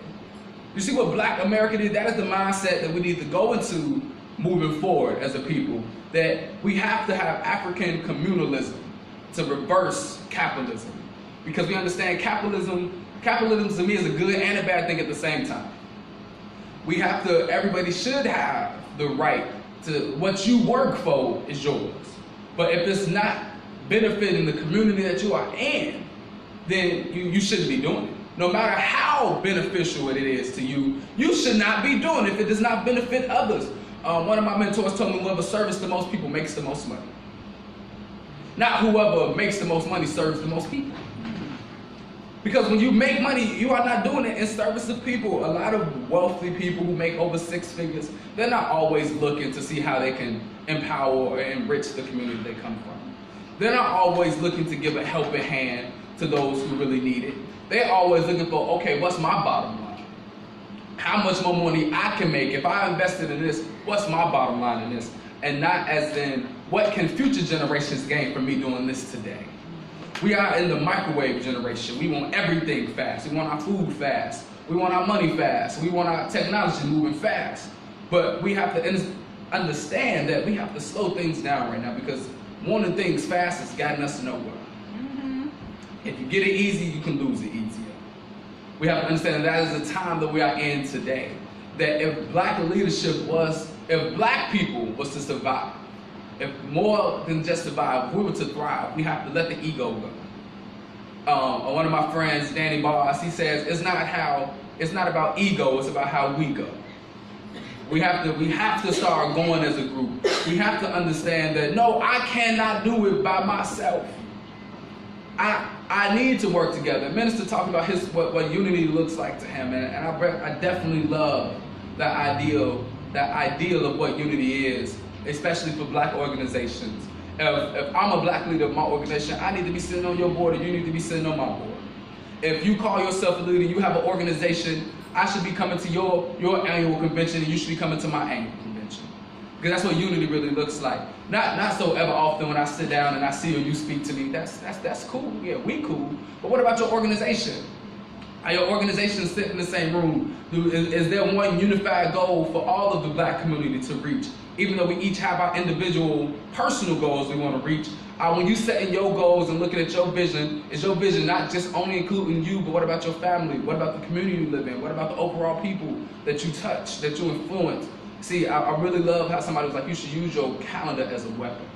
E: You see what Black America did? That is the mindset that we need to go into moving forward as a people. That we have to have African communalism to reverse capitalism. Because we understand capitalism to me is a good and a bad thing at the same time. Everybody should have the right to, what you work for is yours. But if it's not benefiting the community that you are in, then you shouldn't be doing it. No matter how beneficial it is to you, you should not be doing it if it does not benefit others. One of my mentors told me whoever serves the most people makes the most money. Not whoever makes the most money serves the most people. Because when you make money, you are not doing it in service of people. A lot of wealthy people who make over 6 figures, they're not always looking to see how they can empower or enrich the community they come from. They're not always looking to give a helping hand to those who really need it. They're always looking for, okay, what's my bottom line? How much more money I can make? If I invested in this, what's my bottom line in this? And not as in, what can future generations gain from me doing this today? We are in the microwave generation. We want everything fast. We want our food fast. We want our money fast. We want our technology moving fast. But we have to understand that we have to slow things down right now, because wanting things fast has gotten us nowhere. If you get it easy, you can lose it easier. We have to understand that is the time that we are in today. That if black people was to survive, if more than just survive, if we were to thrive, we have to let the ego go. One of my friends, Danny Boss, he says, it's not about ego, it's about how we go. We have to start going as a group. We have to understand that, no, I cannot do it by myself. I need to work together. Minister talked about what unity looks like to him, and I definitely love that ideal of what unity is, especially for black organizations. If I'm a black leader of my organization, I need to be sitting on your board, and you need to be sitting on my board. If you call yourself a leader, you have an organization, I should be coming to your annual convention, and you should be coming to my annual convention. Because that's what unity really looks like. Not so ever often when I sit down and I see you speak to me. That's cool. Yeah, we cool. But what about your organization? Are your organizations sitting in the same room? Is there one unified goal for all of the black community to reach? Even though we each have our individual personal goals we want to reach, when you setting your goals and looking at your vision, is your vision not just only including you, but what about your family? What about the community you live in? What about the overall people that you touch, that you influence? See, I really love how somebody was like, you should use your calendar as a weapon,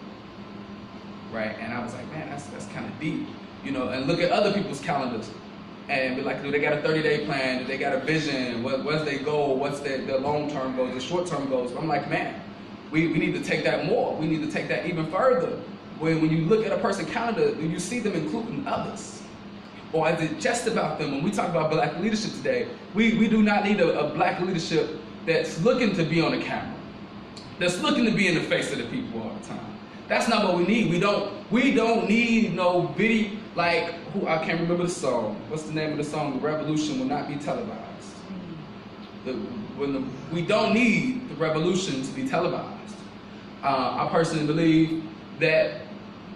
E: right? And I was like, man, that's kind of deep, and look at other people's calendars and be like, do they got a 30-day plan? Do they got a vision? What's their goal? What's their long-term goals, their short-term goals? I'm like, man, we need to take that more. We need to take that even further. When you look at a person's calendar, do you see them including others? Or is it just about them? When we talk about black leadership today, we do not need a black leadership that's looking to be on the camera, that's looking to be in the face of the people all the time. That's not what we need. We don't need no video, like, I can't remember the song. What's the name of the song? The revolution will not be televised. We don't need the revolution to be televised. I personally believe that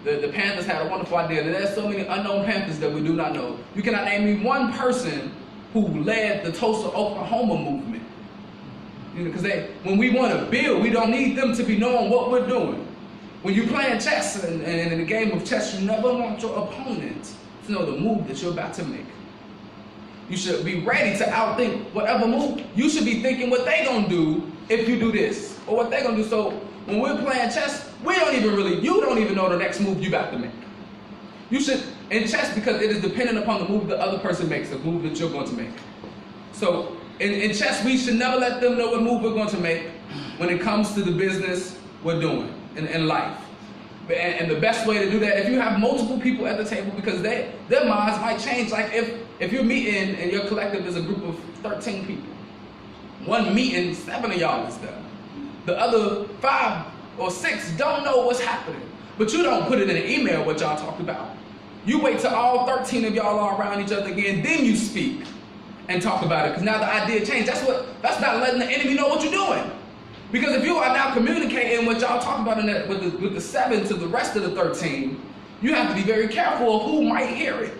E: The Panthers had a wonderful idea. And there's so many unknown Panthers that we do not know. You cannot name me one person who led the Tulsa, Oklahoma movement. You know, because when we want to build, we don't need them to be knowing what we're doing. When you're playing chess and in a game of chess, you never want your opponent to know the move that you're about to make. You should be ready to outthink whatever move. You should be thinking what they gonna do if you do this, or what they gonna do. So when we're playing chess, you don't even know the next move you about to make. You should, in chess, because it is dependent upon the move the other person makes, the move that you're going to make. So in chess, we should never let them know what move we're going to make when it comes to the business we're doing in life. And the best way to do that, if you have multiple people at the table, because their minds might change. Like if you're meeting and your collective is a group of 13 people, one meeting, 7 of y'all is there. The other 5 or 6 don't know what's happening. But you don't put it in an email what y'all talked about. You wait till all 13 of y'all are around each other again, then you speak and talk about it. Because now the idea changed. That's not letting the enemy know what you're doing. Because if you are now communicating what y'all talk about with the 7 to the rest of the 13, you have to be very careful of who might hear it.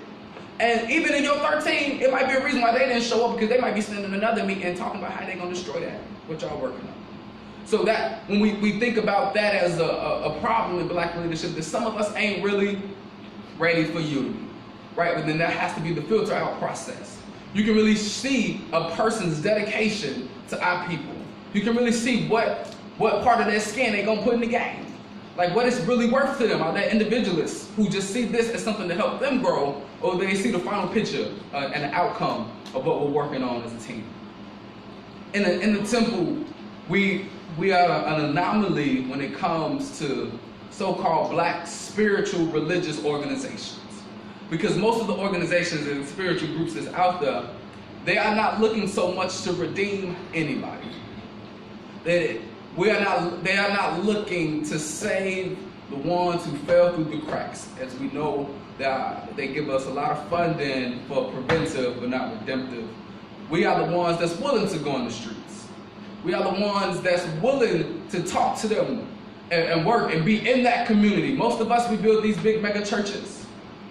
E: And even in your 13, it might be a reason why they didn't show up, because they might be sitting in another meeting talking about how they're going to destroy that, what y'all working on. So that, when we think about that as a problem in black leadership, that some of us ain't really ready for unity, right? But then that has to be the filter out process. You can really see a person's dedication to our people. You can really see what part of their skin they're gonna put in the game. Like what it's really worth to them. Are they individualists who just see this as something to help them grow, or they see the final picture and the outcome of what we're working on as a team? In the temple, we are an anomaly when it comes to so-called black spiritual religious organizations. Because most of the organizations and spiritual groups that's out there, they are not looking so much to redeem anybody. They are not looking to save the ones who fell through the cracks. As we know, that they give us a lot of funding for preventive but not redemptive. We are the ones that's willing to go in the streets. We are the ones that's willing to talk to them and work and be in that community. Most of us, we build these big mega churches.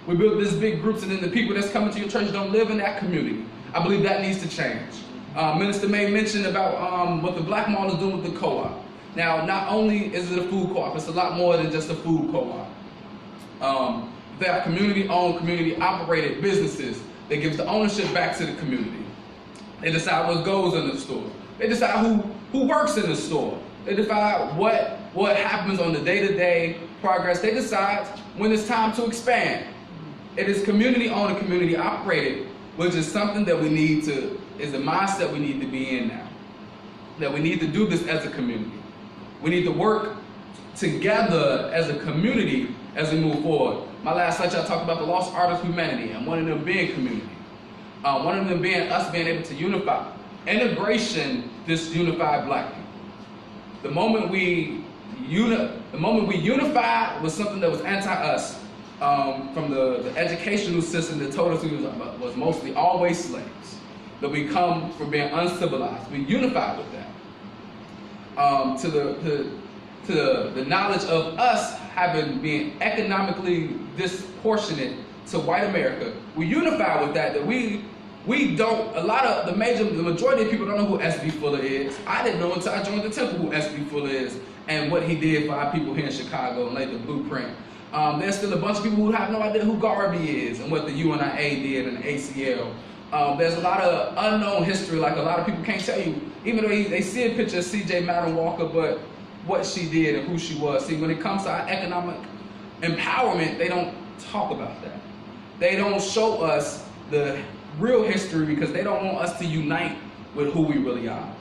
E: We build these big groups, and then the people that's coming to your church don't live in that community. I believe that needs to change. Minister May mentioned about what the Black Mall is doing with the co-op. Now, not only is it a food co-op, it's a lot more than just a food co-op. There are community-owned, community-operated businesses that gives the ownership back to the community. They decide what goes in the store. They decide who works in the store. They decide what happens on the day-to-day progress. They decide when it's time to expand. It is community-owned and community-operated, which is something that is the mindset we need to be in now. That we need to do this as a community. We need to work together as a community as we move forward. My last lecture, I talked about the lost art of humanity, and one of them being community. One of them being us being able to unify. Integration, this unified black people. The moment we unified was something that was anti-us, from the educational system that told us we was mostly always slaves. That we come from being uncivilized. We unified with that. To the knowledge of us being economically disproportionate to white America, we unify with that. That we don't, the majority of people don't know who S.B. Fuller is. I didn't know until I joined the temple who S.B. Fuller is and what he did for our people here in Chicago and laid the blueprint. There's still a bunch of people who have no idea who Garvey is and what the UNIA did and the ACL. There's a lot of unknown history, like a lot of people can't tell you, even though they see a picture of C.J. Madam Walker, but what she did and who she was. See, when it comes to our economic empowerment, they don't talk about that. They don't show us the real history because they don't want us to unite with who we really are.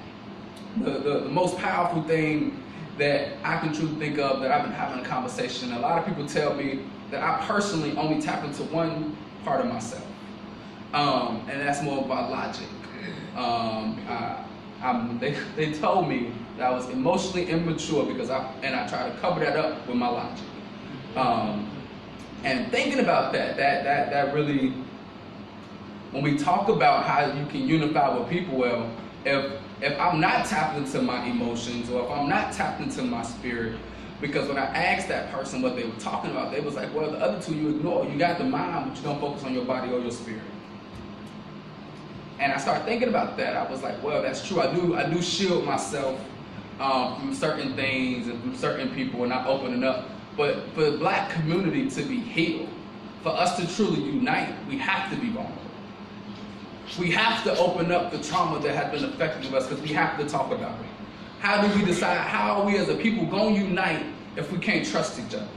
E: The most powerful thing that I can truly think of that I've been having a conversation, a lot of people tell me that I personally only tap into one part of myself. And that's more about logic. They told me that I was emotionally immature because I try to cover that up with my logic. And thinking about that really, when we talk about how you can unify with people, well, if I'm not tapped into my emotions or if I'm not tapped into my spirit, Because when I asked that person what they were talking about, they was like, well, the other two you ignore. You got the mind, but you don't focus on your body or your spirit. And I started thinking about that. I was like, well, that's true. I do shield myself from certain things and from certain people, and not opening up. But for the black community to be healed, for us to truly unite, we have to be vulnerable. We have to open up the trauma that has been affecting us, because we have to talk about it. How do we decide how are we as a people going to unite if we can't trust each other?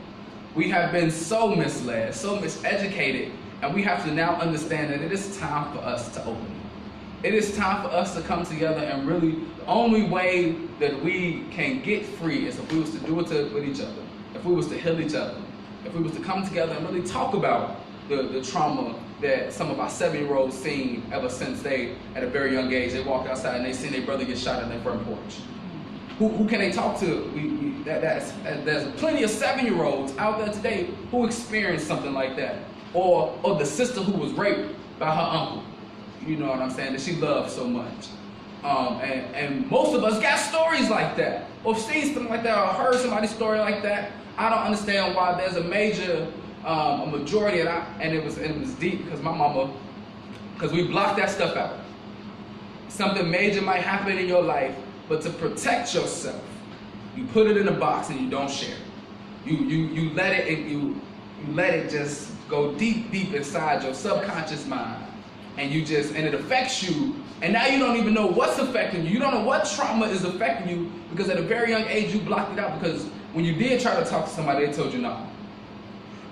E: We have been so misled, so miseducated, and we have to now understand that it is time for us to open up. It is time for us to come together, and really the only way that we can get free is if we was to do it with each other, if we was to heal each other, if we was to come together and really talk about the trauma that some of our 7-year-olds seen ever since they, at a very young age, they walked outside and they seen their brother get shot in their front porch. Who can they talk to? There's plenty of 7-year-olds out there today who experienced something like that. Or the sister who was raped by her uncle. You know what I'm saying? That she loved so much. And most of us got stories like that. Or seen something like that, or heard somebody's story like that. I don't understand why there's a majority, and it was deep, because my mama, because we blocked that stuff out. Something major might happen in your life, but to protect yourself, you put it in a box and you don't share it. You let it, and you let it just go deep inside your subconscious mind, and it affects you, and now you don't even know what's affecting you. You don't know what trauma is affecting you, because at a very young age you blocked it out, because when you did try to talk to somebody, they told you no.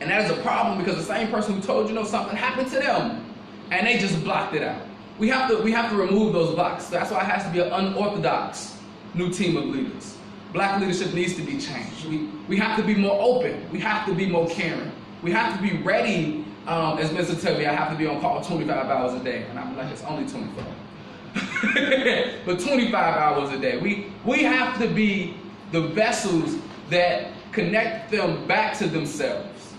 E: And that is a problem, because the same person who told you no, something happened to them, and they just blocked it out. We have to remove those blocks. That's why it has to be an unorthodox new team of leaders. Black leadership needs to be changed. We have to be more open. We have to be more caring. We have to be ready. As Mr. tell me, I have to be on call 25 hours a day, and I'm like, it's only 24. But 25 hours a day. We have to be the vessels that connect them back to themselves.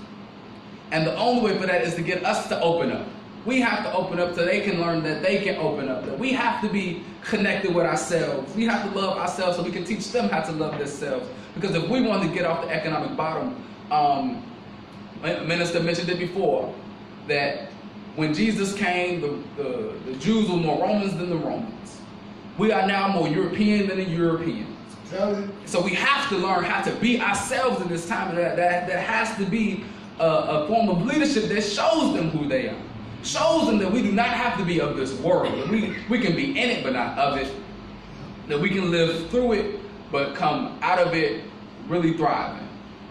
E: And the only way for that is to get us to open up. We have to open up so they can learn that they can open up. That we have to be connected with ourselves. We have to love ourselves so we can teach them how to love themselves. Because if we want to get off the economic bottom, Minister mentioned it before, that when Jesus came, the Jews were more Romans than the Romans. We are now more European than the Europeans. So we have to learn how to be ourselves in this time. That has to be a form of leadership that shows them who they are. Shows them that we do not have to be of this world. That we can be in it but not of it. That we can live through it but come out of it really thriving.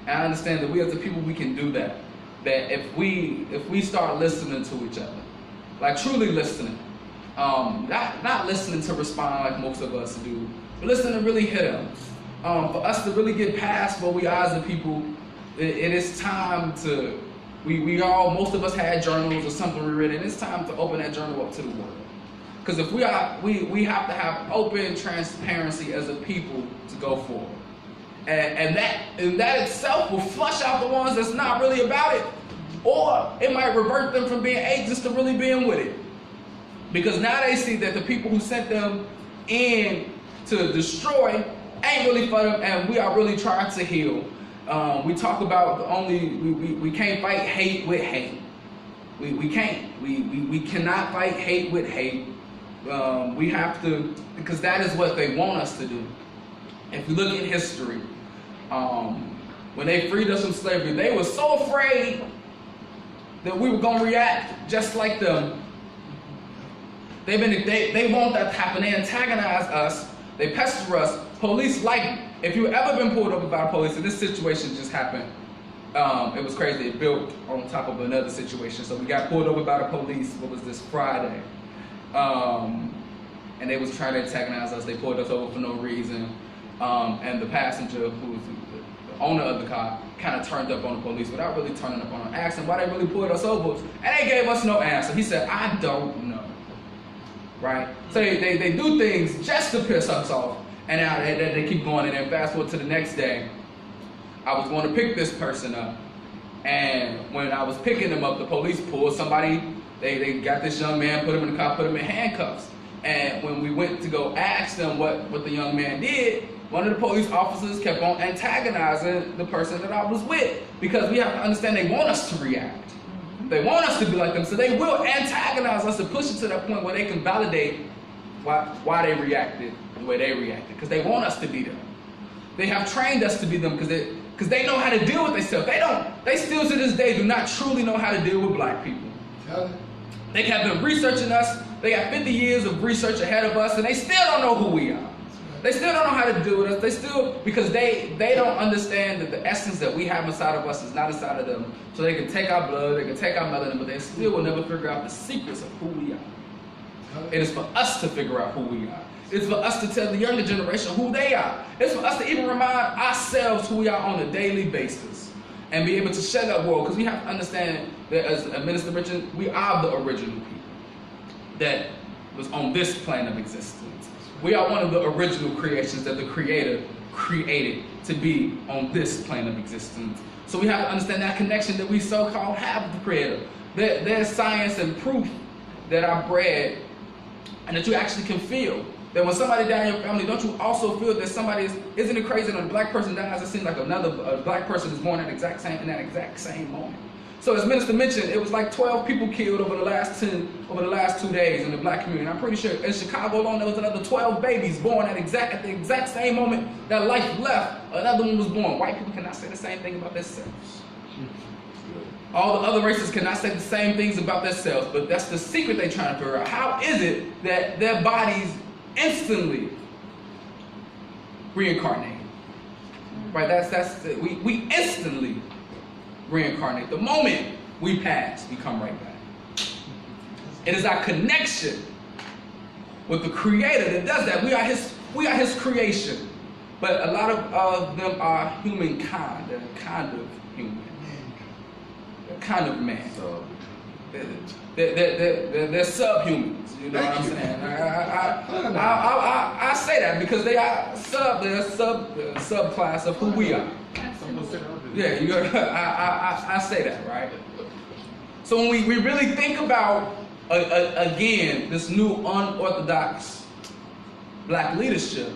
E: And I understand that we as a people, we can do that. That if we start listening to each other, like truly listening, not listening to respond like most of us do, but listening to really hit them. For us to really get past what we are as a people, it is time to, most of us had journals or something we read, and it's time to open that journal up to the world. Because if we have to have open transparency as a people to go forward. And that itself will flush out the ones that's not really about it. Or it might revert them from being agents to really being with it. Because now they see that the people who sent them in to destroy ain't really for them, and we are really trying to heal. We talk about we can't fight hate with hate. We can't. We cannot fight hate with hate. We have to, because that is what they want us to do. If you look at history, when they freed us from slavery, they were so afraid that we were going to react just like them. They want that to happen. They antagonize us. They pester us. Police if you've ever been pulled over by the police, and this situation just happened, it was crazy. It built on top of another situation. So we got pulled over by the police, what was this, Friday. And they was trying to antagonize us. They pulled us over for no reason. And the passenger, who was the owner of the car, kind of turned up on the police without really turning up on them, asking why they really pulled us over. And they gave us no answer. He said, I don't know. Right? So they do things just to piss us off. And now they keep going. And then fast forward to the next day, I was going to pick this person up. And when I was picking them up, the police pulled somebody. They got this young man, put him in the car, put him in handcuffs. And when we went to go ask them what the young man did, one of the police officers kept on antagonizing the person that I was with, because we have to understand they want us to react. They want us to be like them, so they will antagonize us to push it to that point where they can validate why they reacted the way they reacted, because they want us to be them. They have trained us to be them because they know how to deal with themselves. They still to this day do not truly know how to deal with black people. They have been researching us. They got 50 years of research ahead of us, and they still don't know who we are. They still don't know how to deal with us. They still, because they don't understand that the essence that we have inside of us is not inside of them. So they can take our blood, they can take our melanin, but they still will never figure out the secrets of who we are. It is for us to figure out who we are. It's for us to tell the younger generation who they are. It's for us to even remind ourselves who we are on a daily basis and be able to share that world, because we have to understand that, as Minister mentioned, we are the original people that was on this plane of existence. We are one of the original creations that the Creator created to be on this plane of existence. So we have to understand that connection that we so-called have with the Creator. There's science and proof that I've read and that you actually can feel. That when somebody dies in your family, don't you also feel that somebody isn't it crazy when a black person dies, it seems like a black person is born in that exact same moment. So as Minister mentioned, it was like 12 people killed over the last 2 days in the black community. I'm pretty sure in Chicago alone there was another 12 babies born at the exact same moment that life left. Another one was born. White people cannot say the same thing about themselves. All the other races cannot say the same things about themselves, but that's the secret they're trying to figure out. How is it that their bodies instantly reincarnate? Right? We instantly reincarnate. The moment we pass, we come right back. It is our connection with the Creator that does that. We are His creation. But a lot of them are humankind. They're kind of human. They're kind of man. They're subhumans. You know what I'm saying? I say that because they're a subclass of who we are. Yeah, I say that, right? So when we really think about, again, this new unorthodox black leadership,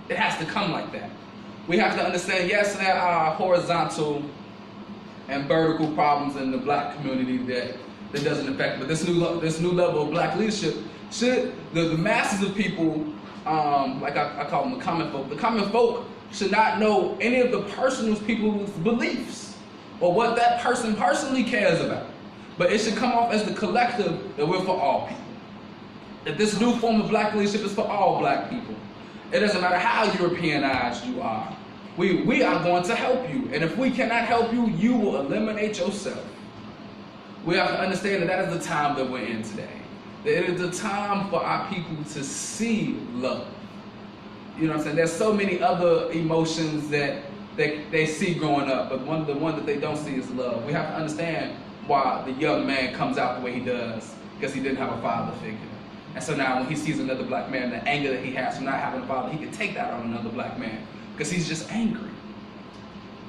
E: it has to come like that. We have to understand, yes, there are horizontal and vertical problems in the black community that doesn't affect, but this new level of black leadership should, the masses of people, like I call them the common folk should not know any of the people's beliefs or what that person personally cares about. But it should come off as the collective that we're for all people. That this new form of black leadership is for all black people. It doesn't matter how Europeanized you are. We are going to help you. And if we cannot help you, you will eliminate yourself. We have to understand that is the time that we're in today. That it is the time for our people to see love. You know what I'm saying? There's so many other emotions that they see growing up, but the one that they don't see is love. We have to understand why the young man comes out the way he does, because he didn't have a father figure. And so now when he sees another black man, the anger that he has from not having a father, he can take that on another black man, because he's just angry.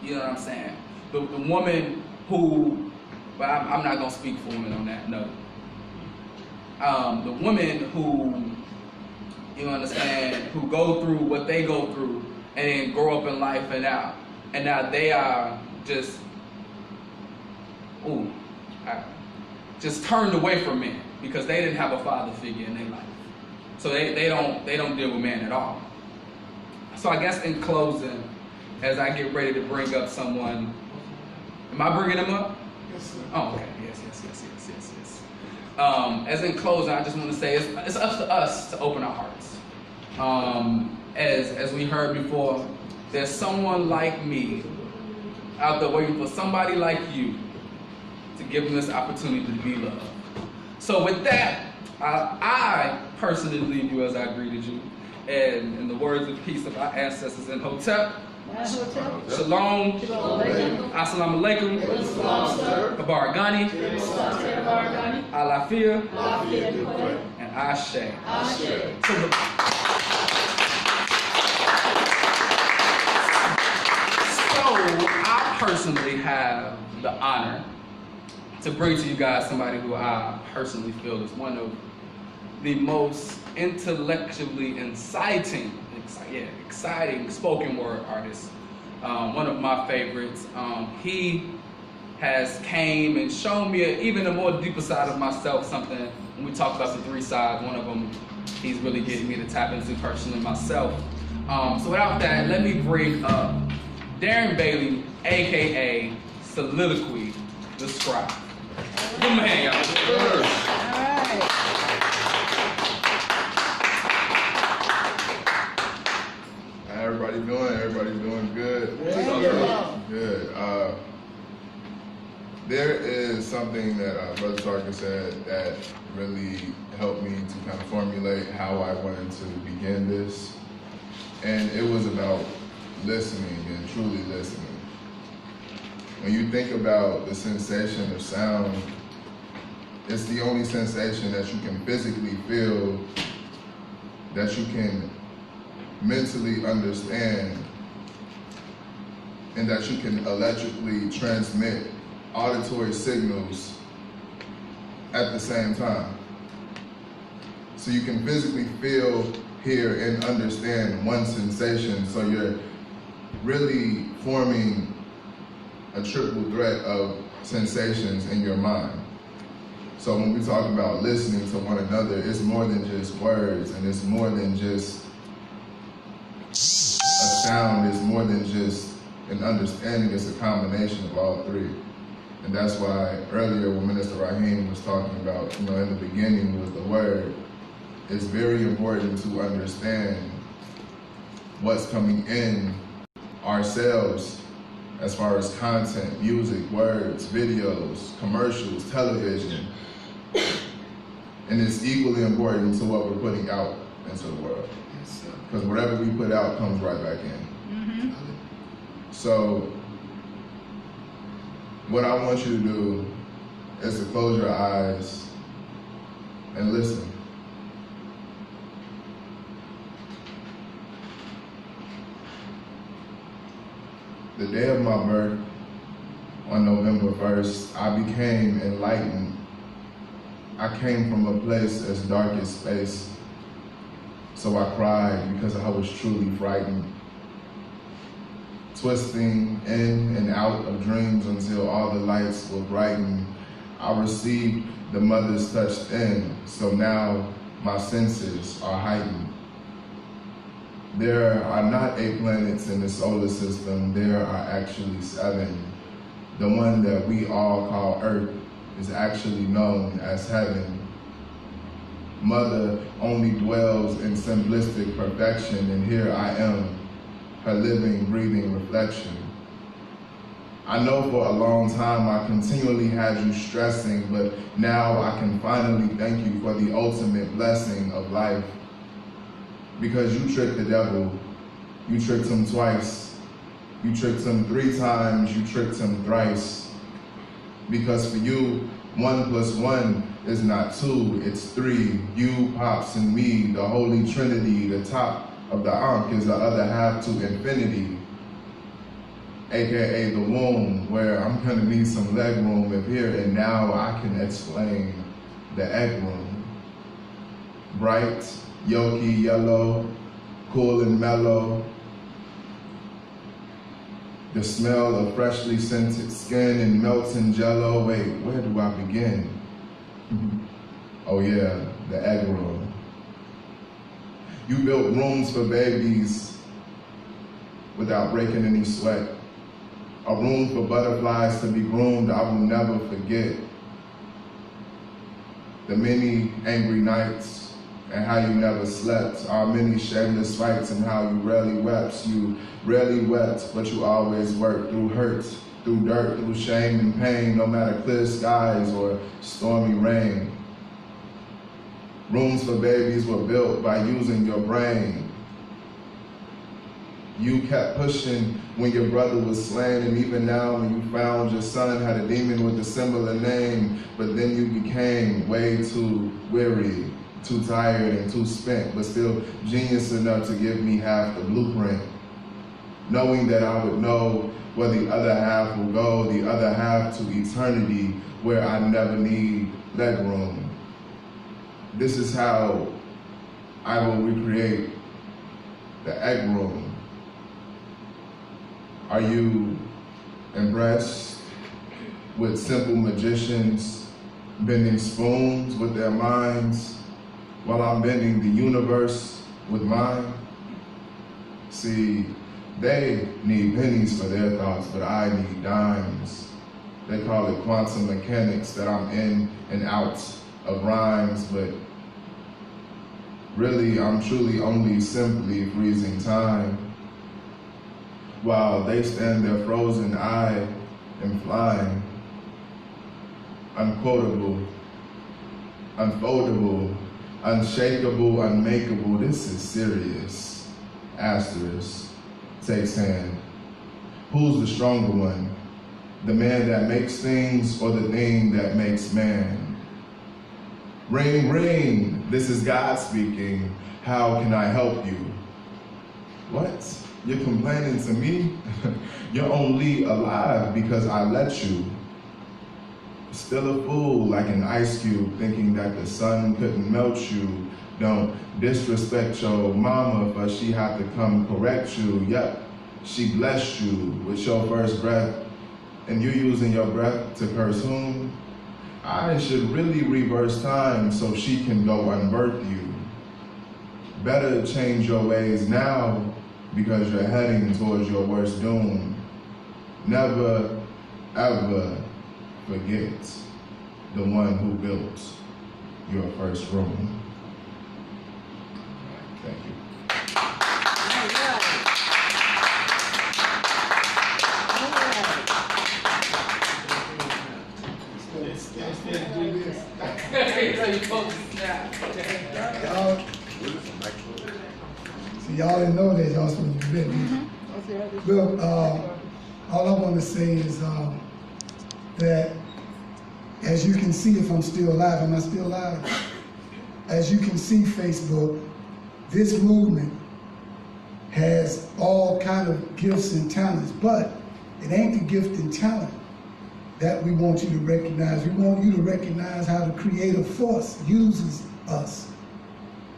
E: You know what I'm saying? The woman who, but I'm not going to speak for women on that, no. The women who, you understand, who go through what they go through and then grow up in life and now they are just, just turned away from men because they didn't have a father figure in their life. So they don't deal with men at all. So I guess in closing, as I get ready to bring up someone, am I bringing them up?
D: Yes, sir.
E: Oh, okay. Yes. As in closing, I just want to say it's up to us to open our hearts. As we heard before, there's someone like me out there waiting for somebody like you to give them this opportunity to be loved. So with that, I personally leave you as I greeted you, and in the words of peace of our ancestors in Hotep, Shalom, Assalamu alaikum, Kabar Ghani, Alafia, and Ashe. So I personally have the honor to bring to you guys somebody who I personally feel is one of the most intellectually exciting spoken word artist. One of my favorites. He has came and shown me even a more deeper side of myself, something when we talk about the three sides, one of them he's really getting me to tap into personally myself. So without that, let me bring up Darren Bailey, aka Soliloquy, the Scribe. Give him a hand, y'all.
B: How everybody doing? Everybody doing good? Good. There is something that Brother Tarkin said that really helped me to kind of formulate how I wanted to begin this. And it was about listening and truly listening. When you think about the sensation of sound, it's the only sensation that you can physically feel, that you can mentally understand, and that you can electrically transmit auditory signals at the same time. So you can physically feel, hear, and understand one sensation, so you're really forming a triple threat of sensations in your mind. So when we talk about listening to one another, it's more than just words, and it's more than just a sound, it's more than just an understanding, it's a combination of all three. And that's why earlier when Minister Raheem was talking about, in the beginning was the word, it's very important to understand what's coming in ourselves as far as content, music, words, videos, commercials, television. And it's equally important to what we're putting out into the world. Because whatever we put out comes right back in. So what I want you to do is to close your eyes and listen. The day of my birth, on November 1st, I became enlightened. I came from a place as dark as space. So I cried because I was truly frightened. Twisting in and out of dreams until all the lights were brightened. I received the mother's touch in, so now my senses are heightened. There are not 8 planets in the solar system, there are actually 7. The one that we all call Earth is actually known as heaven. Mother only dwells in simplistic perfection, and here I am, her living, breathing reflection. I know for a long time I continually had you stressing, but now I can finally thank you for the ultimate blessing of life. Because you tricked the devil, you tricked him twice. You tricked him 3 times, you tricked him thrice. Because for you, 1 + 1 is not 2, it's 3. You, Pops, and me, the Holy Trinity, the top of the Ankh is the other half to infinity, AKA the womb, where I'm gonna need some leg room if here and now I can explain the egg room. Bright, yolky, yellow, cool and mellow. The smell of freshly scented skin and melting jello. Wait, where do I begin? Oh yeah, the egg room. You built rooms for babies without breaking any sweat. A room for butterflies to be groomed I will never forget. The many angry nights and how you never slept. Our many shameless fights and how you rarely wept. You rarely wept, but you always worked through hurt, through dirt, through shame and pain, no matter clear skies or stormy rain. Rooms for babies were built by using your brain. You kept pushing when your brother was slain, and even now when you found your son had a demon with a similar name, but then you became way too weary, too tired and too spent, but still genius enough to give me half the blueprint. Knowing that I would know where the other half will go, the other half to eternity, where I never need leg room. this is how I will recreate the egg room. Are you impressed with simple magicians bending spoons with their minds while I'm bending the universe with mine? See, they need pennies for their thoughts, but I need dimes. They call it quantum mechanics, that I'm in and out of rhymes, but really I'm truly only simply freezing time. While they stand there frozen, I am flying. Unquotable, unfoldable, unshakable, unmakeable. This is serious. Asterisk takes hand. Who's the stronger one? The man that makes things or the thing that makes man? Ring, ring, this is God speaking. How can I help you? What? You're complaining to me? You're only alive because I let you. Still a fool like an ice cube, thinking that the sun couldn't melt you. Don't disrespect your mama, but she had to come correct you. Yep, she blessed you with your first breath, and you using your breath to curse whom? I should really reverse time so she can go unbirth you. Better change your ways now, because you're heading towards your worst doom. Never, ever forget the one who built your first room. Thank you.
D: See, y'all didn't know that. Y'all supposed to be ready. Well, all I want to say is that, as you can see, if I'm still alive, am I still alive? As you can see, Facebook, this movement has all kind of gifts and talents, but it ain't the gift and talent that we want you to recognize. We want you to recognize how the creative force uses us.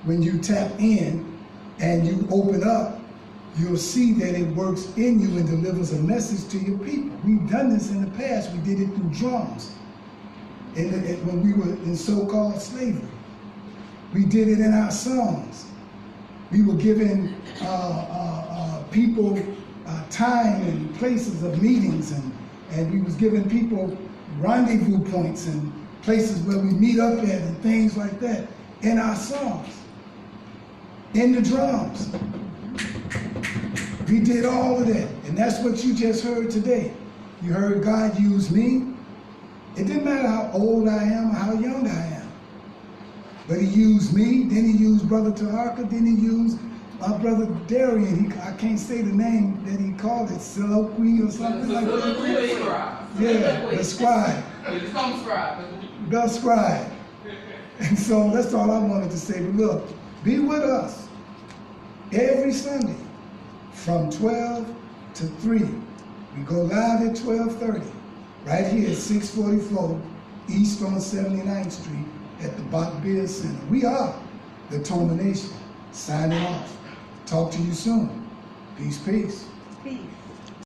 D: When you tap in and you open up, you'll see that it works in you and delivers a message to your people. We've done this in the past. We did it through drums when we were in so-called slavery. We did it in our songs. We were giving people time and places of meetings, and we was giving people rendezvous points and places where we meet up at and things like that in our songs, in the drums. We did all of that, and that's what you just heard today. You heard God use me. It didn't matter how old I am or how young I am, but he used me, then he used Brother Taharka, then he used my brother Darian. I can't say the name that he called it, Soliloquy or something like that. Yeah, the scribe. The scribe. And so that's all I wanted to say. But look, be with us every Sunday from 12 to 3. We go live at 12:30, right here at 644 East on 79th Street at the Bach Beer Center. We are the TOMA Nation. Signing off. Talk to you soon. Peace, peace.
C: Peace.